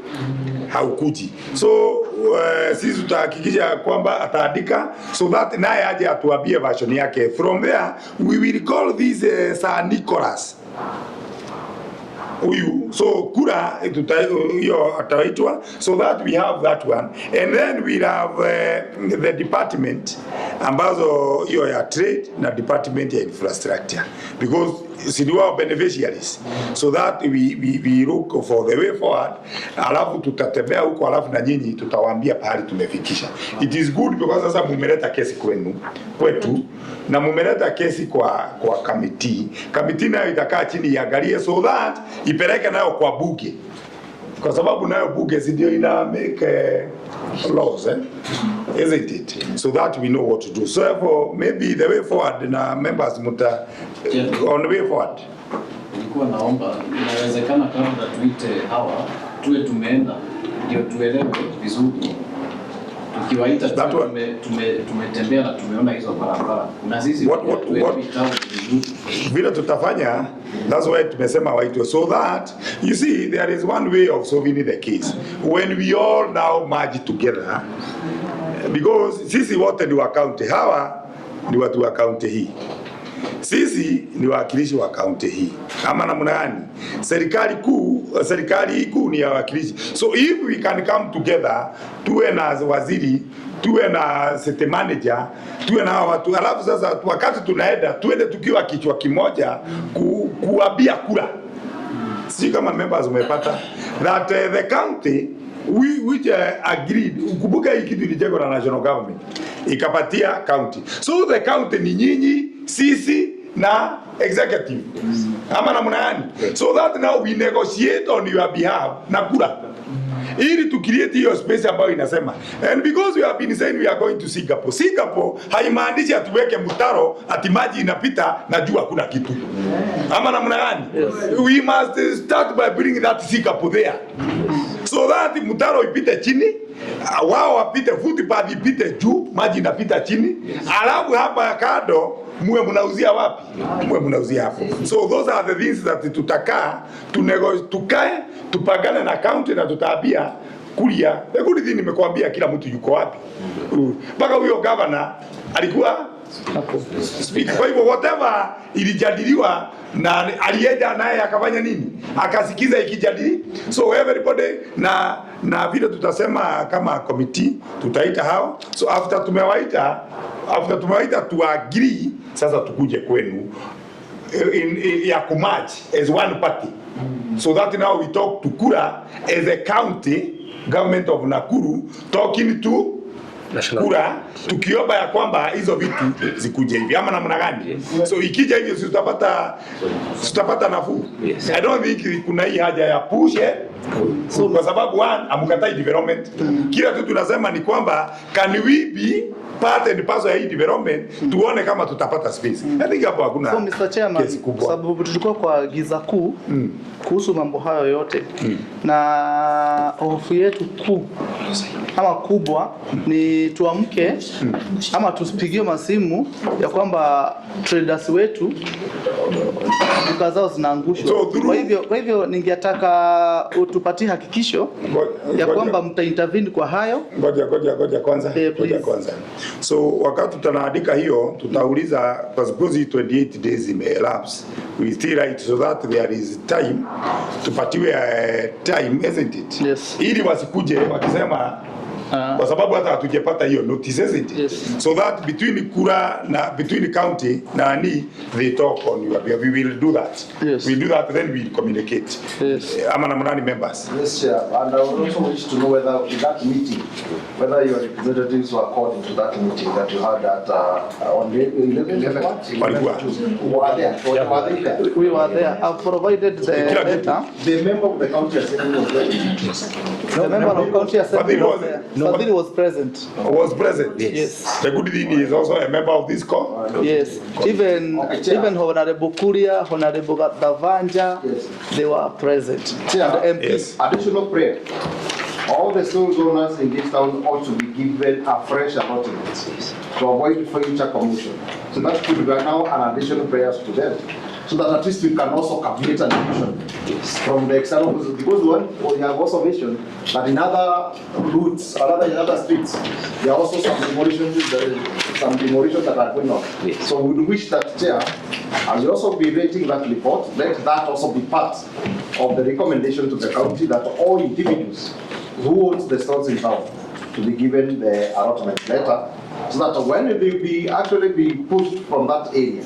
haukuji. So sisi tutahakikisha kwamba ataandika so that naye aje atuambie version yake. From there we will call this Sir Nicholas huyu, so kura hiyo ataitwa so that we have that one, and then we have the department ambazo hiyo ya trade na department ya infrastructure, because sidiwa beneficiaries, so that we look for the way forward. Alafu tutatembea huko, alafu na nyinyi tutawaambia pahali tumefikisha. It is good because sasa mumeleta kesi kwetu na mumeleta kesi kwa committee nayo itakaa chini iangalie so that ipeleke nayo kwa bunge, kwa sababu nayo bunge ndio ina make laws isn't it, so that we know what to do. So therefore maybe the way forward na members muta on the way forward. Nilikuwa naomba inawezekana kabla tuite hawa tuwe tumeenda ndio tuelewe vizuri. Tukiwaita tumetembea na tumeona hizo barabara. Kuna sisi vile tutafanya, that's why tumesema waitwe, so that you see there is one way of solving the case when we all now merge together, because sisi wote ni wa county, hawa ni watu wa county hii, sisi ni wakilishi wa county hii, ama namna gani? Serikali kuu ni ya wakilishi. So if we can come together, tuwe na waziri, tuwe na city manager, tuwe na watu, alafu sasa wakati tunaenda tuende tukiwa kichwa kimoja kuambia kura. Sisi kama members umepata that the county which agreed, ukumbuka hii kitu ilijengwa na national government ikapatia county, so the county ni nyinyi, sisi na executive. Ama namna gani? So that now we negotiate on your behalf Nakuru. Ili to create hiyo space ambayo inasema. And because we have been saying we are going to Singapore. Singapore haimaanishi atuweke mtaro ati maji inapita na jua hakuna kitu. Ama namna gani? We must start by bringing that Singapore there. So that mtaro ipite chini, wao wapite footpath ipite juu, maji inapita chini. Alafu hapa kando muwe mnauzia wapi? Muwe mnauzia hapo. So those are the things that tutakaa, tukae, tupagane na county na tutaambia kulia. The good thing nimekuambia kila mtu yuko wapi. Mpaka huyo governor alikuwa speak. Kwa hivyo whatever ilijadiliwa na alienda naye akafanya nini? Akasikiza ikijadili. So everybody na vile tutasema kama committee tutaita hao. So after tumewaita to agree, sasa tukuje kwenu ya kumatch as one party. So that now we talk to Kura as a county government of Nakuru talking to Kura, tukiomba ya kwamba hizo vitu zikuje hivi ama namna gani? So ikija hivyo tutapata nafuu. I don't think kuna hii haja ya push so, kwa sababu amukatai development. Kila tu tunasema ni kwamba can we be part and parcel ya hii development, tuone kama tutapata space. I think hapo hakuna. So Mr. Chairman, sababu tulikuwa kwa giza kuu kuhusu mambo hayo yote na hofu yetu kubwa ni tuamke ama tusipigie masimu ya kwamba traders wetu duka zao zinaangushwa. So, kwa hivyo ningetaka utupatie hakikisho ya kwamba mtaintervene kwa hayo. Ngoja kwanza. So wakati tunaandika hiyo tutauliza, because 28 days imelapse, we still write so that there is time, tupatiwe time, isn't it? Yes. Ili wasikuje wakisema kwa sababu hata hatujapata hiyo notice, isn't it? Yes. So that between county na they talk on your behalf. We will do that. Yes. We do that, then we communicate. Yes. Yes, Chair. And I would also wish to know whether in that meeting, whether your representatives were called into that meeting that you had at on 11th. We were there. I've provided the letter. The member of the county assembly was there. The member of county assembly was there. Fadhili was present. Was present? Yes. The good thing is also a member of this call. Yes. Even Honorable Kuria, Honorable Davanja, yes, they were present. Chair, and the MP. Yes. Additional prayer. All the stores owners in this town ought to be given a fresh allotment to avoid future commotion. So that could be now an additional prayers to them, so that at least we can also calculate an division from the external, because we have also mentioned that in other routes or in other streets there are also some demolitions that are going on. Yes. So we wish that, Chair, as you also be rating that report, let that also be part of the recommendation to the county that all individuals who owns the stores in town to be given the allotment letter, so that when they actually be pushed from that area,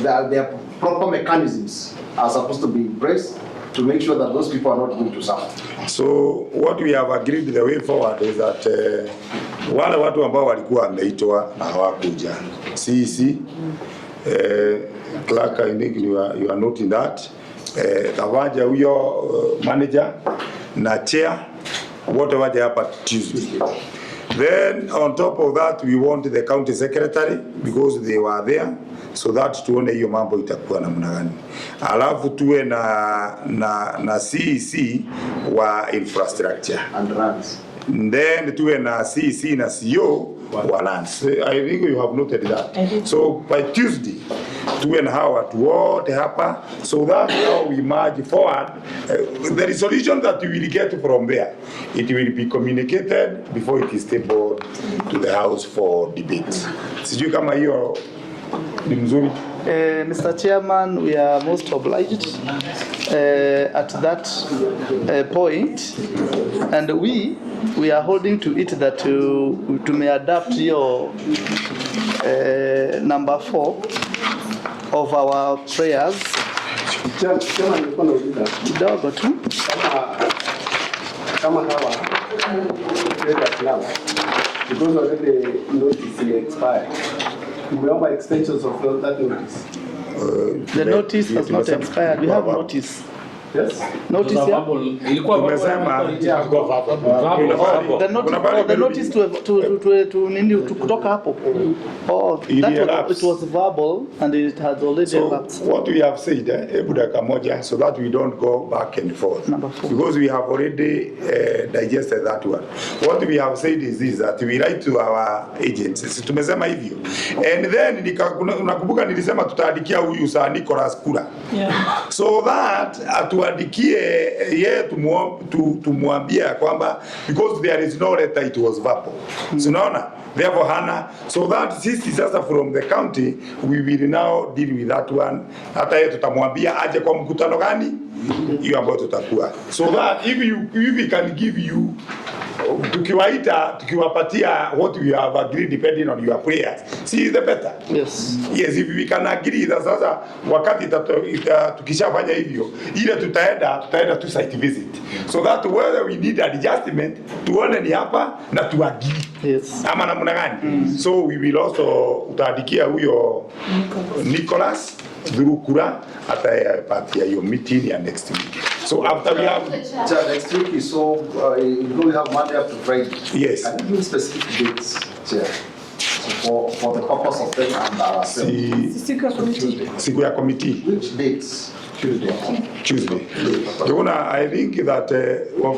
there are proper mechanisms are supposed to be in place to make sure that those people are not going to suffer. So what we have agreed the way forward is that wale watu ambao walikuwa wameitwa na hawakuja, CEC, clerk, I think you are noting that, Kavaja huyo manager na chair wote waje hapa Tuesday. Then on top of that we want the county secretary because they were there, so that tuone hiyo mambo itakuwa namna gani. Alafu tuwe na CEC wa infrastructure and runs. Then tuwe na CEC na CEO wa lands. I think you have noted that. So by Tuesday tuwe na hawa watu wote hapa, so that now we march forward. The resolution that we will get from there, it will be communicated before it is tabled to the house for debate. Sijui kama hiyo ni mzuri. Mr. Chairman, we are most obliged at that point, and we are holding to it that to may adapt your number 4 of our prayers. Chairman, nilikuwa nauliza kidogo tu kama hawa because already notice expired. Tumeomba extensions of that notice. The notice has not expired. We have notice. Yes. Notice here. Ilikuwa Tumesema the notice to nini kutoka hapo. Oh, it was verbal and it has already elapsed. What we have said, hebu dakika moja, so that we don't go back and forth. Number 4. Because we have already digested that one. What we have said is this, that we write to our agencies. Tumesema hivyo. And then unakumbuka nilisema tutaandikia huyu saa Nicholas Kura. Yeah. So that atuandikie yeye tumwambia kwamba because there is no letter, it was verbal. So unaona? Therefore hana, so that sisi sasa from the county we will now deal with that one. Hata yeye tutamwambia aje kwa mkutano gani hiyo ambayo tutakuwa, so that if we can give you, tukiwapatia what we have agreed depending on your prayers, see the better. Yes. Yes, if we can agree that sasa wakati tukishafanya hivyo ile tutaenda tu site visit, so that whether we need adjustment tuone ni hapa na tuagree. Yes. Ama namna gani? So we will also utaandikia huyo Nicholas through Kura atapatia hiyo meeting ya next week. So after we have next week is so we have Monday up to Friday. Yes. Can you give specific dates, Chair? So for the purpose of them and ourselves. Siku ya committee. Which dates? Tuesday. Jona, I think that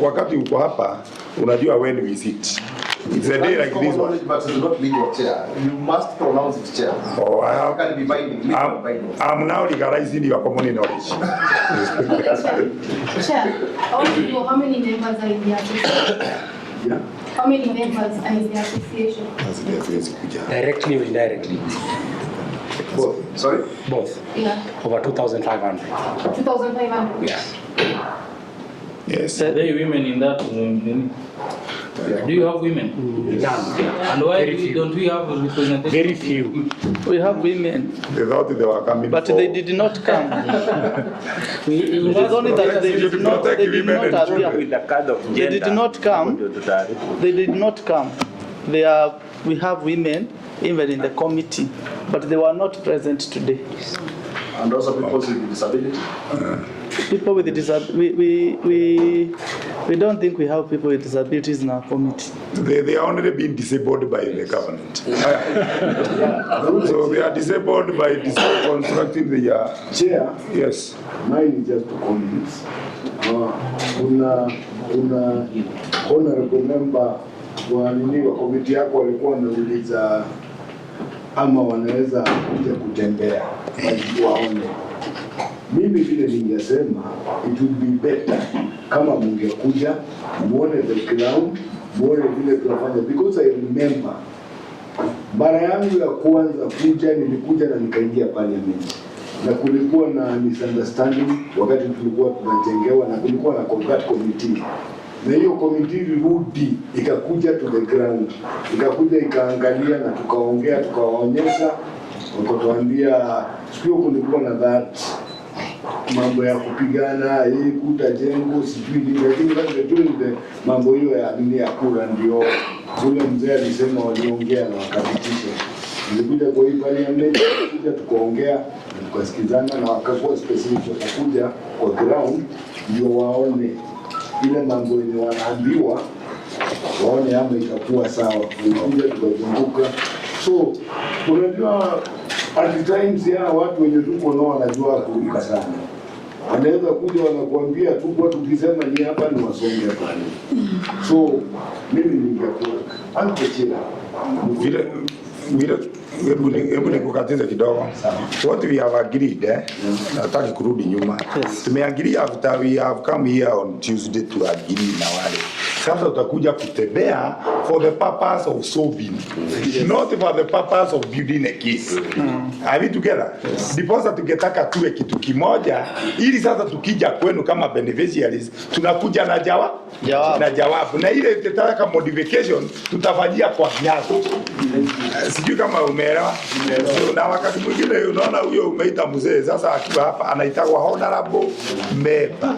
wakati uko hapa unajua when we sit. It's a day like this one. But it's not legal, Chair. You must pronounce it, Chair. Oh, can be binding. I'm now legalizing your common knowledge. Chair, I want to know how many members are in the association? Yeah. How many members are in the association? Directly or indirectly? Both. Sorry? Both. Yeah. Over 2,500. 2,500? Yeah. Yes. Are there women in that? Do you have women? None. And why don't we have representation? Very few. We have women. They thought they were coming, but they did not come. It was only that they did not appear. They did not come. They did not come. We have women even in the committee, but they were not present today. And also people with disability. People with disability, we don't think we have people with disabilities in our committee. They are only being disabled by the government. So they are disabled by constructing the Chair. Yes. Mine is just to comments. Una honorable member wa nini wa komiti yako walikuwa wameuliza ama wanaweza kuja kutembea waone. Mimi vile ningesema it would be better kama mungekuja muone the ground, muone vile tunafanya, because I remember mara yangu ya kwanza kuja nilikuja na nikaingia parliament na kulikuwa na misunderstanding wakati tulikuwa tunajengewa na kulikuwa na combat committee, na hiyo committee ilirudi ikakuja to the ground, ikakuja ikaangalia na tukaongea tukawaonyesha, wakatuambia sio kulikuwa na that mambo ya kupigana kuta jengo sijui nini, lakini ndio mambo hiyo ya nini ya kura ndio ule mzee alisema waliongea na wakapitisha. Nilikuja kwa hii parliament kuja tukaongea tukasikizana na wakakuwa specific wakakuja kwa ground ndio waone ile mambo yenye wanaambiwa waone ama itakuwa sawa. Tulikuja tukazunguka, so unajua at times ya watu wenye tuko nao wanajua kuruka sana, wanaweza kuja wanakuambia tu kwa tukisema ni hapa ni wasonge pale. So mimi ningekuwa anachira Hebu nikukatize kidogo. What we have agreed, nataka kurudi nyuma. Tumeagree after we have come here on Tuesday to agree na wale. Sasa tutakuja kutembea for the purpose of solving, not for the purpose of building a case. Are we together? Ndiposa tungetaka tuwe kitu kimoja, ili sasa tukija kwenu kama beneficiaries tunakuja na jawabu. Na ile tutataka modification tutafanyia kwa nyazo. Sijui kama Umeelewa? So, na wakati mwingine unaona huyo umeita mzee sasa akiwa hapa anaitwa honorable member.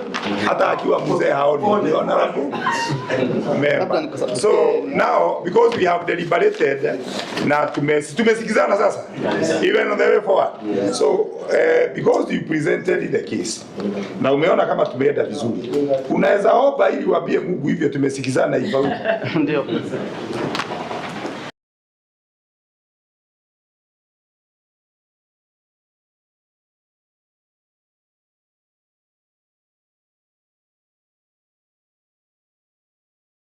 Hata akiwa mzee haoni honorable member. So now because we have deliberated na tumesikizana sasa even on the way forward. So because you presented the case na umeona kama tumeenda vizuri, unaweza omba ili waambie Mungu hivyo tumesikizana hivyo. Ndio.